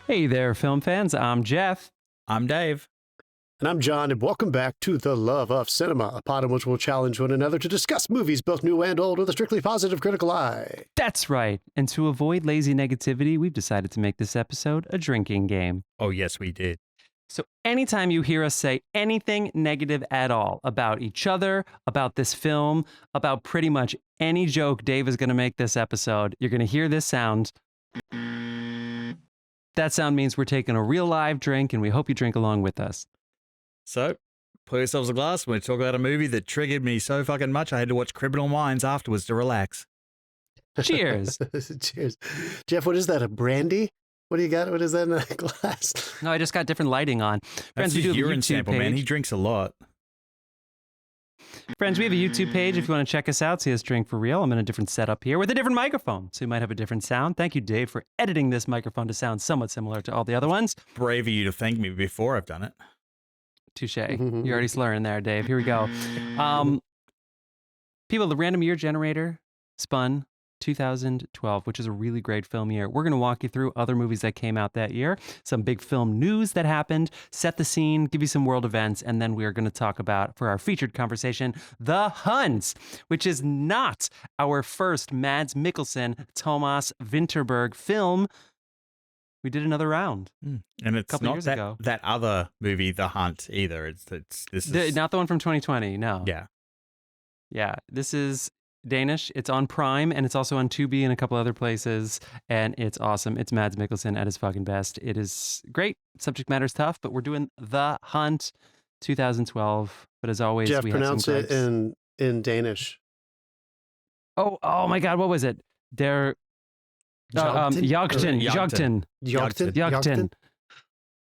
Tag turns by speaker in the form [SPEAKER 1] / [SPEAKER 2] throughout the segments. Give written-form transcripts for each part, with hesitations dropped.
[SPEAKER 1] Hey there, film fans. I'm Jeff.
[SPEAKER 2] I'm Dave.
[SPEAKER 3] And I'm John, and welcome back to The Love of Cinema, a pod in which we'll challenge one another to discuss movies both new and old with a strictly positive critical eye.
[SPEAKER 1] That's right. And to avoid lazy negativity, we've decided to make this episode a drinking game.
[SPEAKER 2] Oh, yes, we did.
[SPEAKER 1] So anytime you hear us say anything negative at all about each other, about this film, about pretty much any joke Dave is going to make this episode, you're going to hear this sound. That sound means we're taking a real live drink, and we hope you drink along with us.
[SPEAKER 2] So, pour yourselves a glass. We're going to talk about a movie that triggered me so fucking much I had to watch Criminal Minds afterwards to relax.
[SPEAKER 1] Cheers.
[SPEAKER 3] Cheers. Jeff, what is that, a brandy? What do you got? What is that in that glass?
[SPEAKER 1] No, I just got different lighting on.
[SPEAKER 2] That's
[SPEAKER 1] we do
[SPEAKER 2] his
[SPEAKER 1] have a
[SPEAKER 2] urine
[SPEAKER 1] YouTube
[SPEAKER 2] sample,
[SPEAKER 1] page.
[SPEAKER 2] man. He drinks a lot.
[SPEAKER 1] Friends, we have a YouTube page if you want to check us out, see us drink for real. I'm in a different setup here with a different microphone, so you might have a different sound. Thank you, Dave, for editing this microphone to sound somewhat similar to all the other ones.
[SPEAKER 2] Brave of you to thank me before I've done it.
[SPEAKER 1] Touche. You're already slurring there, Dave. Here we go. People, the random year generator spun 2012, which is a really great film year. We're going to walk you through other movies that came out that year, some big film news that happened, set the scene, give you some world events, and then we are going to talk about, for our featured conversation, The Hunt, which is not our first Mads Mikkelsen, Thomas Vinterberg film. We did another round.
[SPEAKER 2] And it's
[SPEAKER 1] couple
[SPEAKER 2] not
[SPEAKER 1] years ago.
[SPEAKER 2] that other movie, The Hunt, either. This is
[SPEAKER 1] Not the one from 2020, no.
[SPEAKER 2] Yeah.
[SPEAKER 1] Yeah, this is Danish. It's on Prime, and it's also on Tubi and a couple other places, and it's awesome. It's Mads Mikkelsen at his fucking best. It is great. Subject matter's tough, but we're doing The Hunt 2012. But as always,
[SPEAKER 3] Jeff,
[SPEAKER 1] we have
[SPEAKER 3] pronounce
[SPEAKER 1] some
[SPEAKER 3] it
[SPEAKER 1] gripes.
[SPEAKER 3] in Danish.
[SPEAKER 1] Oh my God, what was it? Jagten.
[SPEAKER 3] Awesome.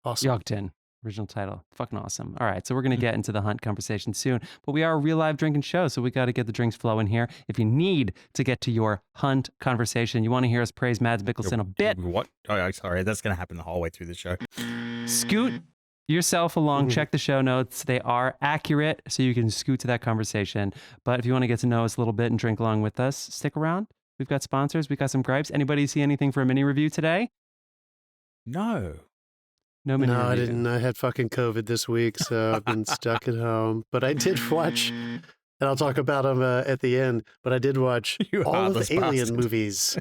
[SPEAKER 1] Jagten. Original title. Fucking awesome. All right, so we're going to get into the Hunt conversation soon, but we are a real live drinking show, so we got to get the drinks flowing here. If you need to get to your Hunt conversation, you want to hear us praise Mads Mikkelsen a bit.
[SPEAKER 2] What? Oh, sorry. That's going to happen the whole way through the show.
[SPEAKER 1] Scoot yourself along, check the show notes. They are accurate, so you can scoot to that conversation. But if you want to get to know us a little bit and drink along with us, stick around. We've got sponsors. We've got some gripes. Anybody see anything for a mini review today?
[SPEAKER 2] No.
[SPEAKER 1] No mini review.
[SPEAKER 3] I didn't. I had fucking COVID this week, so I've been stuck at home. But I did watch, and I'll talk about them at the end, but I did watch all of the Alien movies.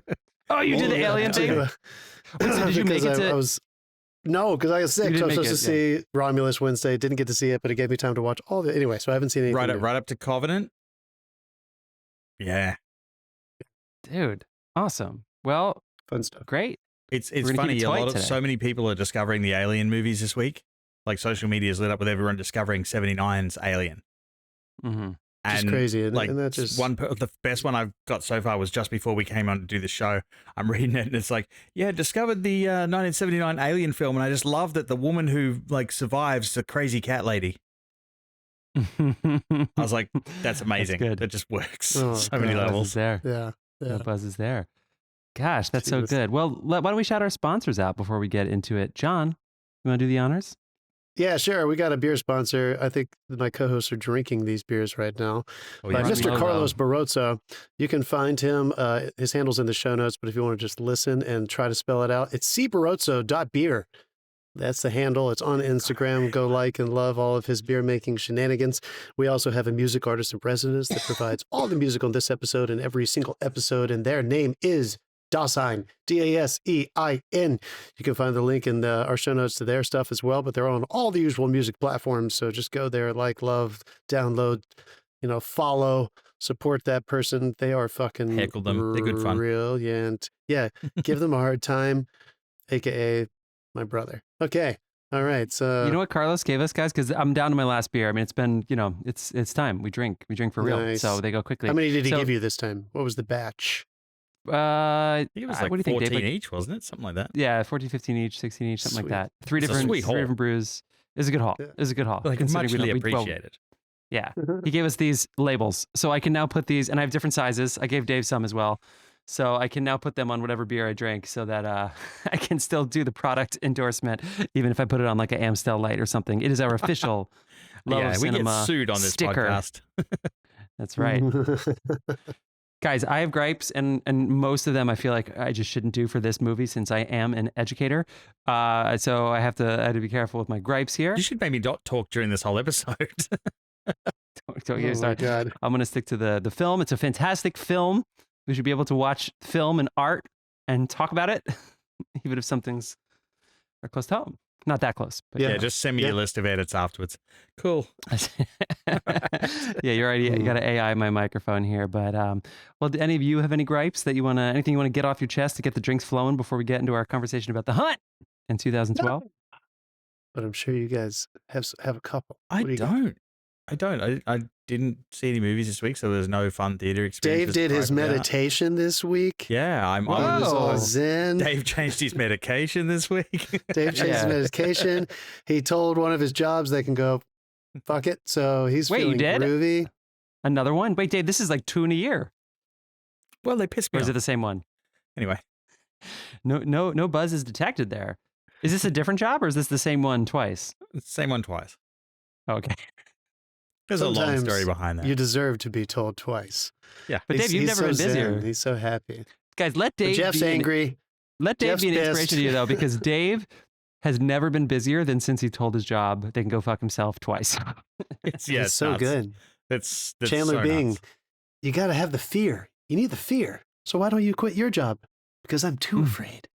[SPEAKER 1] Oh, you did the Alien thing? Did you make it to...
[SPEAKER 3] No, because I was sick, so I was supposed to see Romulus Wednesday. Didn't get to see it, but it gave me time to watch all the... Anyway, so I haven't seen anything.
[SPEAKER 2] Right up to Covenant? Yeah.
[SPEAKER 1] Dude, awesome. Well,
[SPEAKER 3] fun stuff.
[SPEAKER 1] Great.
[SPEAKER 2] It's funny. So many people are discovering the Alien movies this week. Like social media is lit up with everyone discovering 79's Alien.
[SPEAKER 1] Mm-hmm.
[SPEAKER 3] Just crazy, and that just
[SPEAKER 2] the best one I've got so far was just before we came on to do the show. I'm reading it and it's like, yeah, discovered the 1979 Alien film, and I just love that the woman who survives the crazy cat lady. I was like, that's amazing. That's good. That just works. So many levels.
[SPEAKER 1] There.
[SPEAKER 3] Yeah.
[SPEAKER 1] The buzz is there. Gosh, that's so good. Well, why don't we shout our sponsors out before we get into it? John, you want to do the honors?
[SPEAKER 3] Yeah, sure. We got a beer sponsor. I think my co-hosts are drinking these beers right now. By Mr. Carlos Barroza. You can find him. His handle's in the show notes, but if you want to just listen and try to spell it out, it's cbarrozo.beer. That's the handle. It's on Instagram. Go like and love all of his beer-making shenanigans. We also have a music artist in residence that provides all the music on this episode and every single episode, and their name is Dasein, Dasein. You can find the link in our show notes to their stuff as well, but they're on all the usual music platforms, so just go there, like, love, download, follow, support that person. They are fucking
[SPEAKER 2] heckle them. They're good fun.
[SPEAKER 3] Brilliant. Yeah, give them a hard time, a.k.a. my brother. Okay. All right. So
[SPEAKER 1] you know what Carlos gave us, guys? Because I'm down to my last beer. I mean, it's been, it's time. We drink for real.
[SPEAKER 3] Nice.
[SPEAKER 1] So they go quickly.
[SPEAKER 3] How many did he give you this time? What was the batch?
[SPEAKER 2] I think it was like
[SPEAKER 1] what do you
[SPEAKER 2] 14
[SPEAKER 1] think, Dave?
[SPEAKER 2] each, wasn't it? Something like that.
[SPEAKER 1] Yeah, 14, 15 each, 16 each, something
[SPEAKER 3] Sweet.
[SPEAKER 1] like that. Three different brews. It was a good haul.
[SPEAKER 3] Yeah.
[SPEAKER 1] It was a good haul.
[SPEAKER 2] Like, muchly appreciated.
[SPEAKER 1] Yeah. He gave us these labels. So I can now put these, and I have different sizes. I gave Dave some as well. So I can now put them on whatever beer I drink so that I can still do the product endorsement, even if I put it on like an Amstel Light or something. It is our official Love of
[SPEAKER 2] we
[SPEAKER 1] Cinema
[SPEAKER 2] get sued on this
[SPEAKER 1] sticker.
[SPEAKER 2] podcast.
[SPEAKER 1] That's right. Guys, I have gripes, and most of them I feel like I just shouldn't do for this movie since I am an educator. So I have to be careful with my gripes here.
[SPEAKER 2] You should maybe not talk during this whole episode.
[SPEAKER 1] Don't get me
[SPEAKER 3] Oh my
[SPEAKER 1] started.
[SPEAKER 3] God.
[SPEAKER 1] I'm going to stick to the film. It's a fantastic film. We should be able to watch film and art and talk about it, even if something's close to home. Not that close. But
[SPEAKER 2] Yeah, just send me your list of edits afterwards. Cool.
[SPEAKER 1] Yeah, you're right. You got to AI my microphone here. But, well, do any of you have any gripes that you anything you want to get off your chest to get the drinks flowing before we get into our conversation about The Hunt in 2012?
[SPEAKER 3] But I'm sure you guys have a couple.
[SPEAKER 2] I
[SPEAKER 3] What do you got?
[SPEAKER 2] don't. I didn't see any movies this week, so there was no fun theater experience.
[SPEAKER 3] Dave did his meditation this week.
[SPEAKER 2] Yeah,
[SPEAKER 3] He was all zen.
[SPEAKER 2] Dave changed his medication this week.
[SPEAKER 3] Dave changed his medication. He told one of his jobs they can go, fuck it. So he's
[SPEAKER 1] Wait, you
[SPEAKER 3] feeling
[SPEAKER 1] did?
[SPEAKER 3] groovy.
[SPEAKER 1] Another one? Wait, Dave, this is like 2 in a year.
[SPEAKER 2] Well, they pissed me
[SPEAKER 1] Or is
[SPEAKER 2] off.
[SPEAKER 1] it the same one?
[SPEAKER 2] Anyway,
[SPEAKER 1] No buzz is detected there. Is this a different job or is this the same one twice?
[SPEAKER 2] same one twice.
[SPEAKER 1] Okay.
[SPEAKER 2] There's a long
[SPEAKER 3] Sometimes
[SPEAKER 2] story behind that.
[SPEAKER 3] You deserve to be told twice.
[SPEAKER 2] Yeah.
[SPEAKER 1] But Dave, you've
[SPEAKER 3] He's
[SPEAKER 1] never
[SPEAKER 3] so
[SPEAKER 1] been
[SPEAKER 3] zen.
[SPEAKER 1] busier.
[SPEAKER 3] He's so happy.
[SPEAKER 1] Guys, let
[SPEAKER 3] But
[SPEAKER 1] Dave
[SPEAKER 3] Jeff's
[SPEAKER 1] be
[SPEAKER 3] angry.
[SPEAKER 1] let Dave
[SPEAKER 3] Jeff's
[SPEAKER 1] be an
[SPEAKER 3] pissed.
[SPEAKER 1] inspiration to you though, because Dave has never been busier than since he told his job they can go fuck himself twice.
[SPEAKER 2] It's
[SPEAKER 3] It's so
[SPEAKER 2] nuts.
[SPEAKER 3] good.
[SPEAKER 2] That's
[SPEAKER 3] Chandler
[SPEAKER 2] so
[SPEAKER 3] Bing,
[SPEAKER 2] nuts.
[SPEAKER 3] you got to have the fear. You need the fear. So why don't you quit your job? Because I'm too afraid.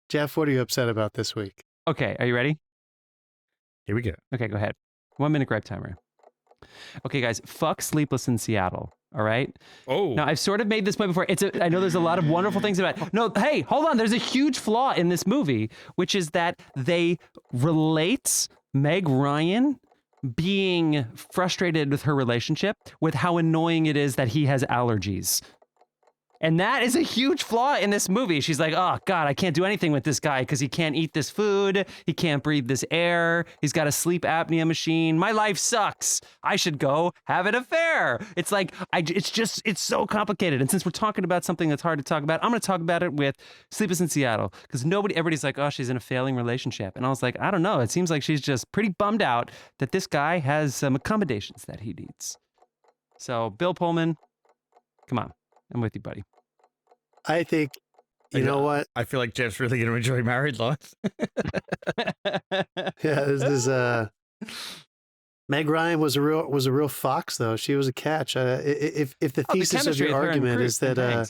[SPEAKER 3] Jeff, what are you upset about this week?
[SPEAKER 1] Okay, are you ready?
[SPEAKER 2] Here we go.
[SPEAKER 1] Okay, go ahead. 1 minute gripe timer. Okay, guys, fuck Sleepless in Seattle. All right.
[SPEAKER 2] Oh,
[SPEAKER 1] Now I've sort of made this point before. I know there's a lot of wonderful things about it. No, hey, hold on. There's a huge flaw in this movie, which is that they relate Meg Ryan being frustrated with her relationship with how annoying it is that he has allergies. And that is a huge flaw in this movie. She's like, oh, God, I can't do anything with this guy because he can't eat this food. He can't breathe this air. He's got a sleep apnea machine. My life sucks. I should go have an affair. It's like, it's so complicated. And since we're talking about something that's hard to talk about, I'm going to talk about it with Sleepless in Seattle because everybody's like, oh, she's in a failing relationship. And I was like, I don't know. It seems like she's just pretty bummed out that this guy has some accommodations that he needs. So, Bill Pullman, come on. I'm with you, buddy.
[SPEAKER 3] I think, you know what?
[SPEAKER 2] I feel like Jeff's really going to enjoy married life.
[SPEAKER 3] Yeah, this is Meg Ryan was a real fox though. She was a catch. If the thesis of your argument is that I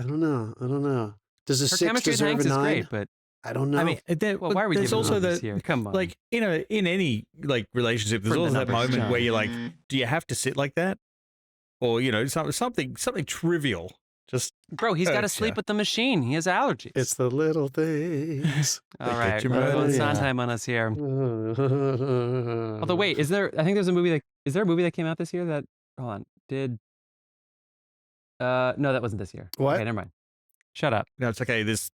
[SPEAKER 3] don't know. Does a
[SPEAKER 1] her
[SPEAKER 3] 6
[SPEAKER 1] chemistry with
[SPEAKER 3] deserve
[SPEAKER 1] Hanks
[SPEAKER 3] a
[SPEAKER 1] is
[SPEAKER 3] 9?
[SPEAKER 1] great, but
[SPEAKER 3] I don't know.
[SPEAKER 2] I mean,
[SPEAKER 1] well, why are we
[SPEAKER 2] there's
[SPEAKER 1] giving
[SPEAKER 2] also
[SPEAKER 1] numbers
[SPEAKER 2] the
[SPEAKER 1] here? Come on.
[SPEAKER 2] like in any like relationship, there's
[SPEAKER 1] For the
[SPEAKER 2] always that
[SPEAKER 1] numbers,
[SPEAKER 2] moment
[SPEAKER 1] John.
[SPEAKER 2] where you're like, do you have to sit like that, or something trivial? Just
[SPEAKER 1] Bro, he's got to sleep with the machine. He has allergies.
[SPEAKER 3] it's the little things.
[SPEAKER 1] All
[SPEAKER 2] Get
[SPEAKER 1] right,
[SPEAKER 2] your
[SPEAKER 1] we're going
[SPEAKER 2] money.
[SPEAKER 1] Sondheim on us here. Although, wait, is there a movie that came out this year that, hold on, no, that wasn't this year.
[SPEAKER 3] What?
[SPEAKER 1] Okay, never mind. Shut up.
[SPEAKER 2] no, it's okay. This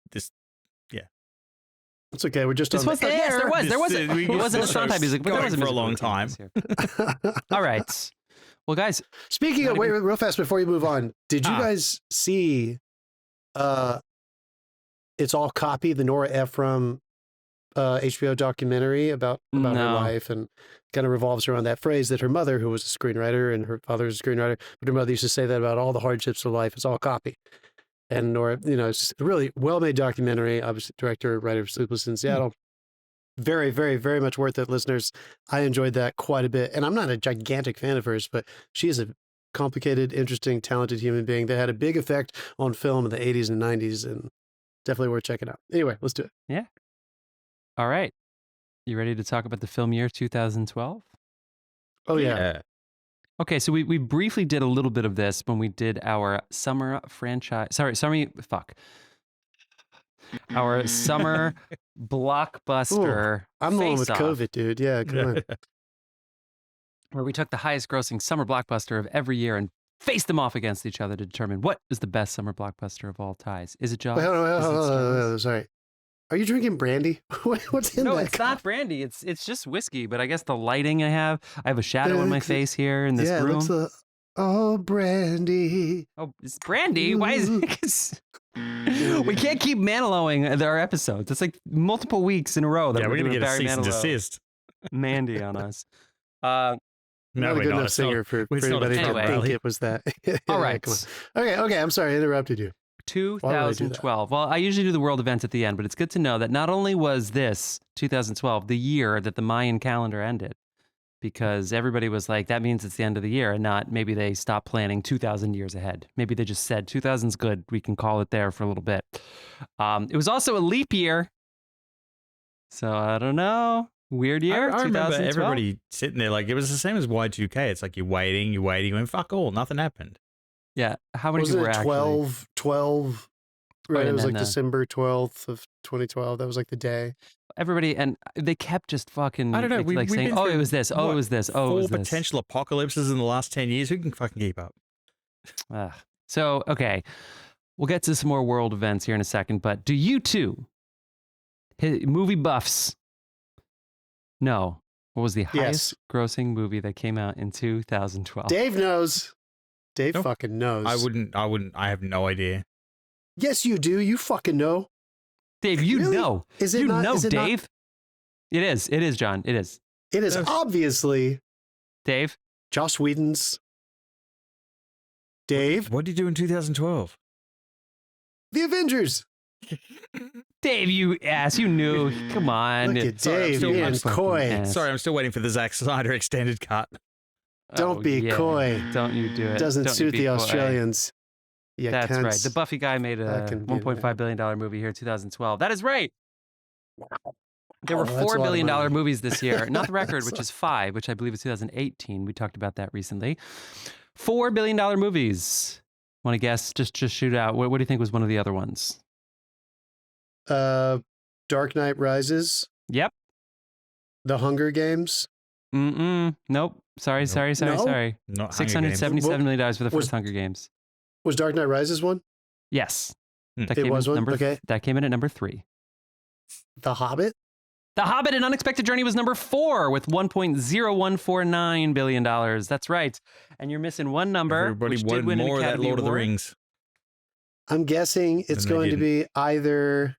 [SPEAKER 3] It's okay. We're just
[SPEAKER 1] This
[SPEAKER 3] on
[SPEAKER 1] was
[SPEAKER 3] the air.
[SPEAKER 1] yes, there was. There was.
[SPEAKER 2] This-
[SPEAKER 1] It
[SPEAKER 2] we-
[SPEAKER 1] wasn't a
[SPEAKER 2] this
[SPEAKER 1] Sondheim
[SPEAKER 2] show's
[SPEAKER 1] music, but there
[SPEAKER 2] going
[SPEAKER 1] was a
[SPEAKER 2] for a
[SPEAKER 1] musical
[SPEAKER 2] long
[SPEAKER 1] that came out this year. All right. Well, guys,
[SPEAKER 3] Speaking of,
[SPEAKER 1] Not
[SPEAKER 3] wait,
[SPEAKER 1] even-
[SPEAKER 3] real fast before you move on, did you
[SPEAKER 2] Ah.
[SPEAKER 3] guys see It's All Copy, the Nora Ephron HBO documentary about her
[SPEAKER 1] No.
[SPEAKER 3] life, and kind of revolves around that phrase that her mother, who was a screenwriter and her father was a screenwriter, but her mother used to say that about all the hardships of life. It's all copy. And Nora, it's just a really well-made documentary, obviously director, writer of Sleepless in Seattle. Very, very, very much worth it, listeners. I enjoyed that quite a bit. And I'm not a gigantic fan of hers, but she is a complicated, interesting, talented human being that had a big effect on film in the 80s and 90s, and definitely worth checking out. Anyway, let's do it.
[SPEAKER 1] all right. You ready to talk about the film year 2012?
[SPEAKER 3] Oh, yeah.
[SPEAKER 1] Okay, so we briefly did a little bit of this when we did our summer franchise. Our summer blockbuster.
[SPEAKER 3] I'm the one with
[SPEAKER 1] face-off,
[SPEAKER 3] COVID, dude. Yeah, come on.
[SPEAKER 1] where we took the highest grossing summer blockbuster of every year and faced them off against each other to determine what is the best summer blockbuster of all ties. Is it Jaws?
[SPEAKER 3] Wait, hold on,
[SPEAKER 1] Is it
[SPEAKER 3] hold on,
[SPEAKER 1] Star
[SPEAKER 3] hold on,
[SPEAKER 1] Wars?
[SPEAKER 3] sorry. Are you drinking brandy? What's in
[SPEAKER 1] No,
[SPEAKER 3] that
[SPEAKER 1] it's
[SPEAKER 3] cup?
[SPEAKER 1] not brandy. It's just whiskey. But I guess the lighting I have a shadow on my face here in this
[SPEAKER 3] yeah, it
[SPEAKER 1] room.
[SPEAKER 3] looks brandy.
[SPEAKER 1] Oh, it's brandy. Why is it? 'Cause we can't keep Manilowing our episodes. It's like multiple weeks in a row that
[SPEAKER 2] Yeah, we're
[SPEAKER 1] doing
[SPEAKER 2] gonna get a
[SPEAKER 1] Barry
[SPEAKER 2] cease and
[SPEAKER 1] Manilow
[SPEAKER 2] desist.
[SPEAKER 1] Mandy on us.
[SPEAKER 3] Not a good enough singer for anybody to think it was that.
[SPEAKER 1] All right.
[SPEAKER 3] Come on. Okay. I'm sorry, I interrupted you.
[SPEAKER 1] 2012. Well, I usually do the world events at the end, but it's good to know that not only was this 2012 the year that the Mayan calendar ended, because everybody was like, that means it's the end of the year, and not maybe they stopped planning 2,000 years ahead. Maybe they just said 2000's good. We can call it there for a little bit. It was also a leap year. So I don't know. Weird year.
[SPEAKER 2] I remember everybody sitting there like it was the same as Y2K. It's like you're waiting, and fuck all, nothing happened.
[SPEAKER 1] Yeah. How many people were actually?
[SPEAKER 3] 12, right? It was like December 12th of 2012. That was like the day.
[SPEAKER 1] Everybody, and they kept just fucking,
[SPEAKER 2] I don't know,
[SPEAKER 1] like saying, oh, it was this, oh, it was this, oh, it was this.
[SPEAKER 2] 4 potential apocalypses in the last 10 years. Who can fucking keep up?
[SPEAKER 1] So, okay, we'll get to some more world events here in a second, but do you two, movie buffs, know what was the highest grossing movie that came out in 2012?
[SPEAKER 3] Dave knows. Dave fucking knows.
[SPEAKER 2] I wouldn't. I have no idea.
[SPEAKER 3] Yes, you do. You fucking know.
[SPEAKER 1] Dave, you
[SPEAKER 3] really?
[SPEAKER 1] know.
[SPEAKER 3] Is it
[SPEAKER 1] you
[SPEAKER 3] not,
[SPEAKER 1] know,
[SPEAKER 3] is it
[SPEAKER 1] Dave.
[SPEAKER 3] Not?
[SPEAKER 1] It is. It is, John. It is.
[SPEAKER 3] It is obviously.
[SPEAKER 1] Dave.
[SPEAKER 3] Joss Whedon's. Dave.
[SPEAKER 2] What did you do in 2012?
[SPEAKER 3] The Avengers.
[SPEAKER 1] Dave, you ass. You knew. Come on.
[SPEAKER 3] Look at Dave being coy.
[SPEAKER 2] Sorry, I'm still waiting for the Zack Snyder extended cut.
[SPEAKER 3] Don't be coy.
[SPEAKER 1] Don't you do it.
[SPEAKER 3] Doesn't suit the Australians.
[SPEAKER 1] Yeah, that's right. The Buffy guy made a $1.5 billion movie here in 2012. That is right. There were $4 billion movies this year. Not the record, which is 5, which I believe is 2018. We talked about that recently. $4 billion movies. Want to guess? Just shoot out. What do you think was one of the other ones?
[SPEAKER 3] Dark Knight Rises.
[SPEAKER 1] Yep.
[SPEAKER 3] The Hunger Games.
[SPEAKER 1] Nope. Sorry.
[SPEAKER 2] No?
[SPEAKER 1] $677 million for the first Hunger Games.
[SPEAKER 3] Was Dark Knight Rises one?
[SPEAKER 1] Yes.
[SPEAKER 3] It was one? Okay.
[SPEAKER 1] That came in at number 3.
[SPEAKER 3] The Hobbit?
[SPEAKER 1] The Hobbit: An Unexpected Journey was number 4 with $1.0149 billion. That's right. And you're missing one number.
[SPEAKER 2] Everybody
[SPEAKER 1] which
[SPEAKER 2] wanted
[SPEAKER 1] did win
[SPEAKER 2] more
[SPEAKER 1] an
[SPEAKER 2] of that
[SPEAKER 1] Academy
[SPEAKER 2] Lord of the
[SPEAKER 1] Award.
[SPEAKER 2] Rings.
[SPEAKER 3] I'm guessing it's going to be either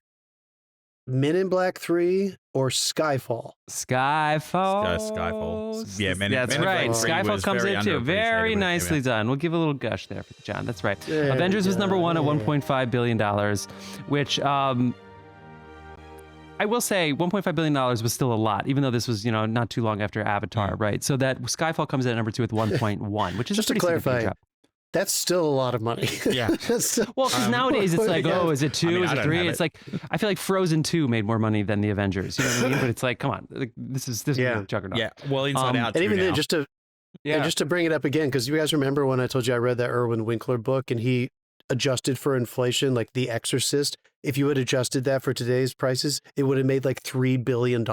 [SPEAKER 3] Men in Black 3 or Skyfall.
[SPEAKER 1] Skyfall.
[SPEAKER 2] Yeah,
[SPEAKER 1] that's right. Skyfall comes in too. Very nicely done. We'll give a little gush there for John. That's right. Avengers was number 1 at $1.5 billion, which I will say $1.5 billion was still a lot, even though this was, not too long after Avatar, right? So that Skyfall comes in at number 2 with 1.1, which is
[SPEAKER 3] just
[SPEAKER 1] a pretty
[SPEAKER 3] to clarify.
[SPEAKER 1] Drop.
[SPEAKER 3] That's still a lot of money.
[SPEAKER 2] Yeah.
[SPEAKER 1] Well, because nowadays it's like, is it 2? Is it 3? It's like, I feel like Frozen 2 made more money than the Avengers. You know what I mean? But it's like, come on, this is a juggernaut.
[SPEAKER 2] Yeah. Well, Inside Out.
[SPEAKER 3] And even
[SPEAKER 2] now.
[SPEAKER 3] then, just to bring it up again, because you guys remember when I told you I read that Irwin Winkler book and he adjusted for inflation, like The Exorcist. If you had adjusted that for today's prices, it would have made like $3 billion.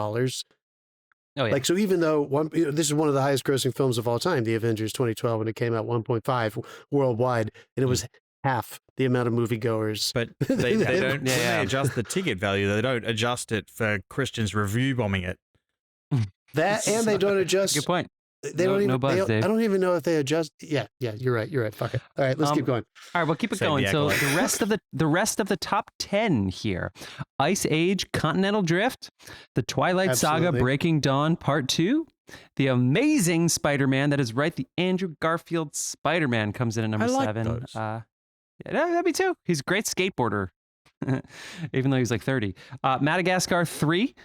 [SPEAKER 1] Oh, yeah.
[SPEAKER 3] Like, so even though this is one of the highest grossing films of all time, The Avengers 2012, when it came out 1.5 worldwide, and it was half the amount of moviegoers.
[SPEAKER 2] But they don't they adjust the ticket value. They don't adjust it for Christians review bombing it.
[SPEAKER 3] That, and they don't adjust.
[SPEAKER 1] Good point.
[SPEAKER 3] They don't even.
[SPEAKER 1] No buzz, Dave.
[SPEAKER 3] I don't even know if they adjust. Yeah, you're right. Fuck it. All right, let's keep going.
[SPEAKER 1] All right, well, keep it going. So the rest of the top 10 here: Ice Age, Continental Drift, The Twilight Saga, Breaking Dawn Part 2, The Amazing Spider-Man. That is right. The Andrew Garfield Spider-Man comes in at number 7.
[SPEAKER 2] Those.
[SPEAKER 1] Yeah, that'd be 2. He's a great skateboarder, even though he's like 30. Madagascar 3.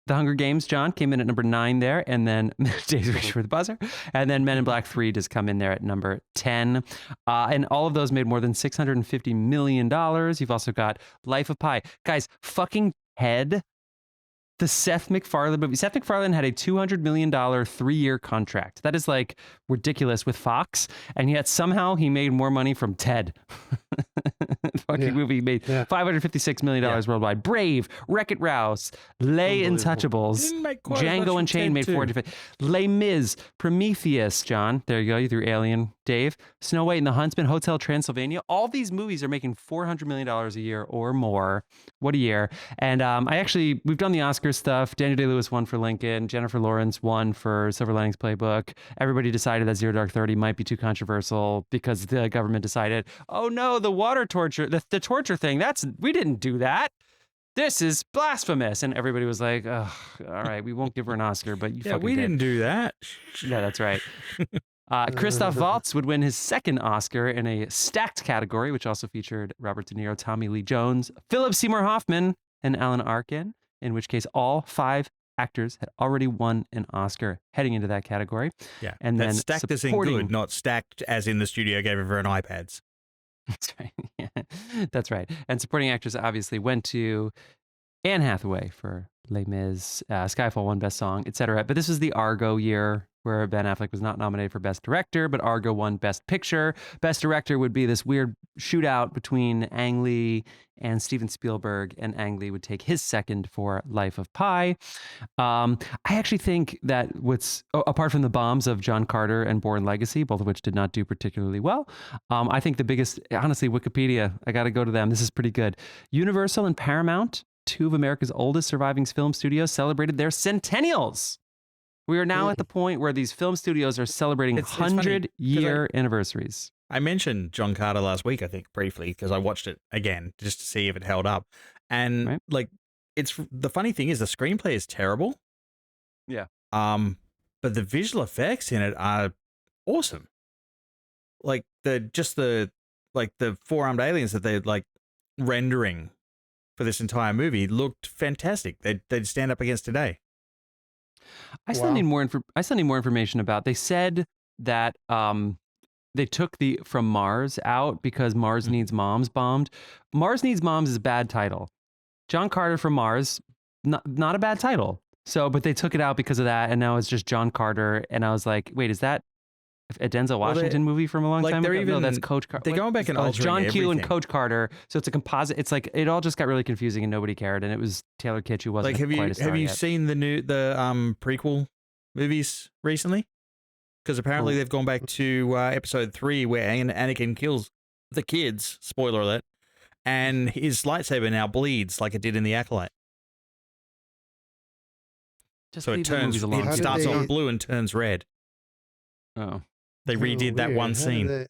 [SPEAKER 1] The Hunger Games, John, came in at number 9 there, and then Days Reach for the Buzzer, and then Men in Black 3 does come in there at number 10. And all of those made more than $650 million. You've also got Life of Pi. Guys, fucking Ted, the Seth MacFarlane movie. Seth MacFarlane had a $200 million 3-year contract. That is like ridiculous with Fox, and yet somehow he made more money from Ted. Fucking movie made $556 million worldwide. Brave, Wreck-It Ralph, Les Untouchables, Django Unchained made $450. Les Mis, Prometheus, John. There you go. You threw Alien, Dave. Snow White and the Huntsman, Hotel Transylvania. All these movies are making $400 million a year or more. What a year. And we've done the Oscar stuff. Daniel Day-Lewis won for Lincoln. Jennifer Lawrence won for Silver Linings Playbook. Everybody decided that Zero Dark 30 might be too controversial because the government decided, oh no, the water torture, the torture thing, we didn't do that. this is blasphemous. And everybody was like, oh, all right, we won't give her an Oscar, but you
[SPEAKER 2] Yeah,
[SPEAKER 1] fucking
[SPEAKER 2] we
[SPEAKER 1] did.
[SPEAKER 2] didn't do that.
[SPEAKER 1] Yeah, that's right. Christoph Waltz would win his second Oscar in a stacked category, which also featured Robert De Niro, Tommy Lee Jones, Philip Seymour Hoffman, and Alan Arkin, in which case all 5 actors had already won an Oscar heading into that category.
[SPEAKER 2] Yeah,
[SPEAKER 1] and then
[SPEAKER 2] stacked as in good, not stacked as in the studio gave everyone iPads.
[SPEAKER 1] That's right. Yeah, that's right. And supporting actress obviously went to Anne Hathaway for Les Mis, Skyfall won Best Song, etc. But this was the Argo year where Ben Affleck was not nominated for Best Director, but Argo won Best Picture. Best Director would be this weird shootout between Ang Lee and Steven Spielberg, and Ang Lee would take his second for Life of Pi. I actually think that apart from the bombs of John Carter and Bourne Legacy, both of which did not do particularly well, I think the biggest, honestly, Wikipedia, I got to go to them. This is pretty good. Universal and Paramount, 2 of America's oldest surviving film studios, celebrated their centennials. We are now at the point where these film studios are celebrating 100-year anniversaries.
[SPEAKER 2] I mentioned John Carter last week, I think, briefly, because I watched it again just to see if it held up. And it's the funny thing is the screenplay is terrible.
[SPEAKER 1] Yeah.
[SPEAKER 2] But the visual effects in it are awesome. Like the 4-armed aliens that they're like rendering for this entire movie looked fantastic. They'd stand up against today.
[SPEAKER 1] I still need more information about. They said that they took the From Mars out because Mars Needs Moms bombed. Mars Needs Moms is a bad title. John Carter from Mars, not a bad title. So, but they took it out because of that, and now it's just John Carter. And I was like, wait, is that a Denzel Washington movie from a long time ago? No, that's Coach Carter.
[SPEAKER 2] They're going back and altering
[SPEAKER 1] John Q and
[SPEAKER 2] everything.
[SPEAKER 1] Coach Carter. So it's a composite. It's like it all just got really confusing and nobody cared. And it was Taylor Kitsch who wasn't quite a star
[SPEAKER 2] Have you
[SPEAKER 1] yet.
[SPEAKER 2] seen the prequel movies recently? Because apparently they've gone back to episode 3 where Anakin kills the kids. Spoiler alert. And his lightsaber now bleeds like it did in The Acolyte. So it starts on blue and turns red.
[SPEAKER 1] Oh.
[SPEAKER 2] They redid that one scene.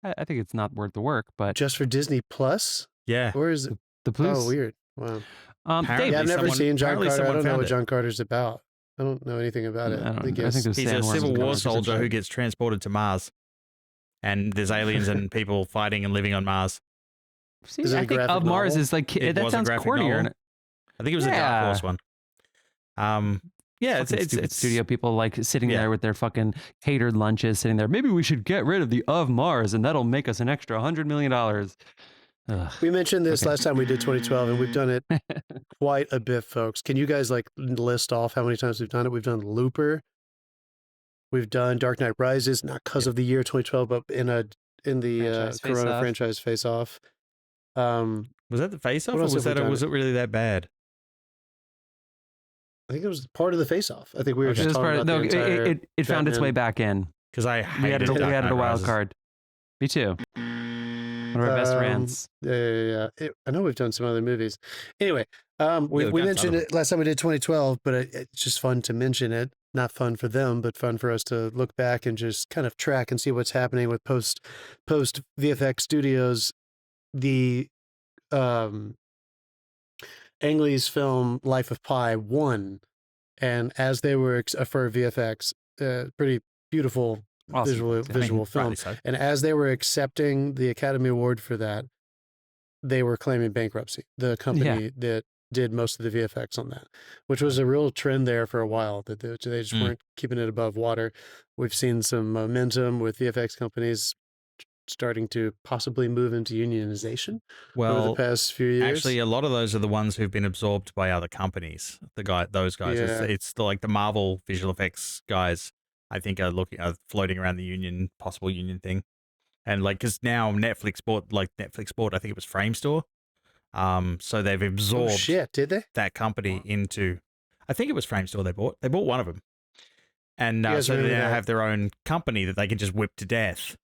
[SPEAKER 1] I think it's not worth the work, but
[SPEAKER 3] just for Disney Plus?
[SPEAKER 2] Yeah.
[SPEAKER 3] Or is it?
[SPEAKER 1] The Plus?
[SPEAKER 3] Oh, weird. Wow.
[SPEAKER 1] Dave,
[SPEAKER 3] I've never seen John Carter. I don't know what John Carter's about. I don't know anything about it.
[SPEAKER 1] I think he's
[SPEAKER 2] a Civil War soldier who gets transported to Mars. And there's aliens and people fighting and living on Mars.
[SPEAKER 1] See, I think Of Mars is like, that sounds cornier.
[SPEAKER 2] I think it was a Dark Horse one. Yeah, it's
[SPEAKER 1] studio people like sitting there with their fucking catered lunches, sitting there. Maybe we should get rid of the Of Mars, and that'll make us an extra $100 million. Ugh.
[SPEAKER 3] We mentioned this last time we did 2012, and we've done it quite a bit, folks. Can you guys like list off how many times we've done it? We've done Looper. We've done Dark Knight Rises, not because of the year 2012, but in the Corona franchise Face Off.
[SPEAKER 2] Was that the Face Off, or was it really that bad?
[SPEAKER 3] I think it was part of the Face Off. I think we were just talking about the entire
[SPEAKER 1] it found its way back in.
[SPEAKER 2] Because we
[SPEAKER 1] added a wild card. Me too. One of our best rants.
[SPEAKER 3] Yeah. I know we've done some other movies. Anyway, we mentioned it last time we did 2012, but it's just fun to mention it. Not fun for them, but fun for us to look back and just kind of track and see what's happening with post VFX studios. The Ang Lee's film Life of Pi won, and as they were for VFX, pretty beautiful visual film. So. And as they were accepting the Academy Award for that, they were claiming bankruptcy. The company that did most of the VFX on that, which was a real trend there for a while, that they just weren't keeping it above water. We've seen some momentum with VFX companies starting to possibly move into unionization over the past few years.
[SPEAKER 2] Actually, a lot of those are the ones who've been absorbed by other companies. Those guys. Yeah. It's like the Marvel visual effects guys, I think, are floating around the possible union thing. And like, because now Netflix bought, I think it was Framestore. So they've absorbed
[SPEAKER 3] did they?
[SPEAKER 2] that company into, I think it was Framestore they bought. They bought one of them. And so they now have their own company that they can just whip to death.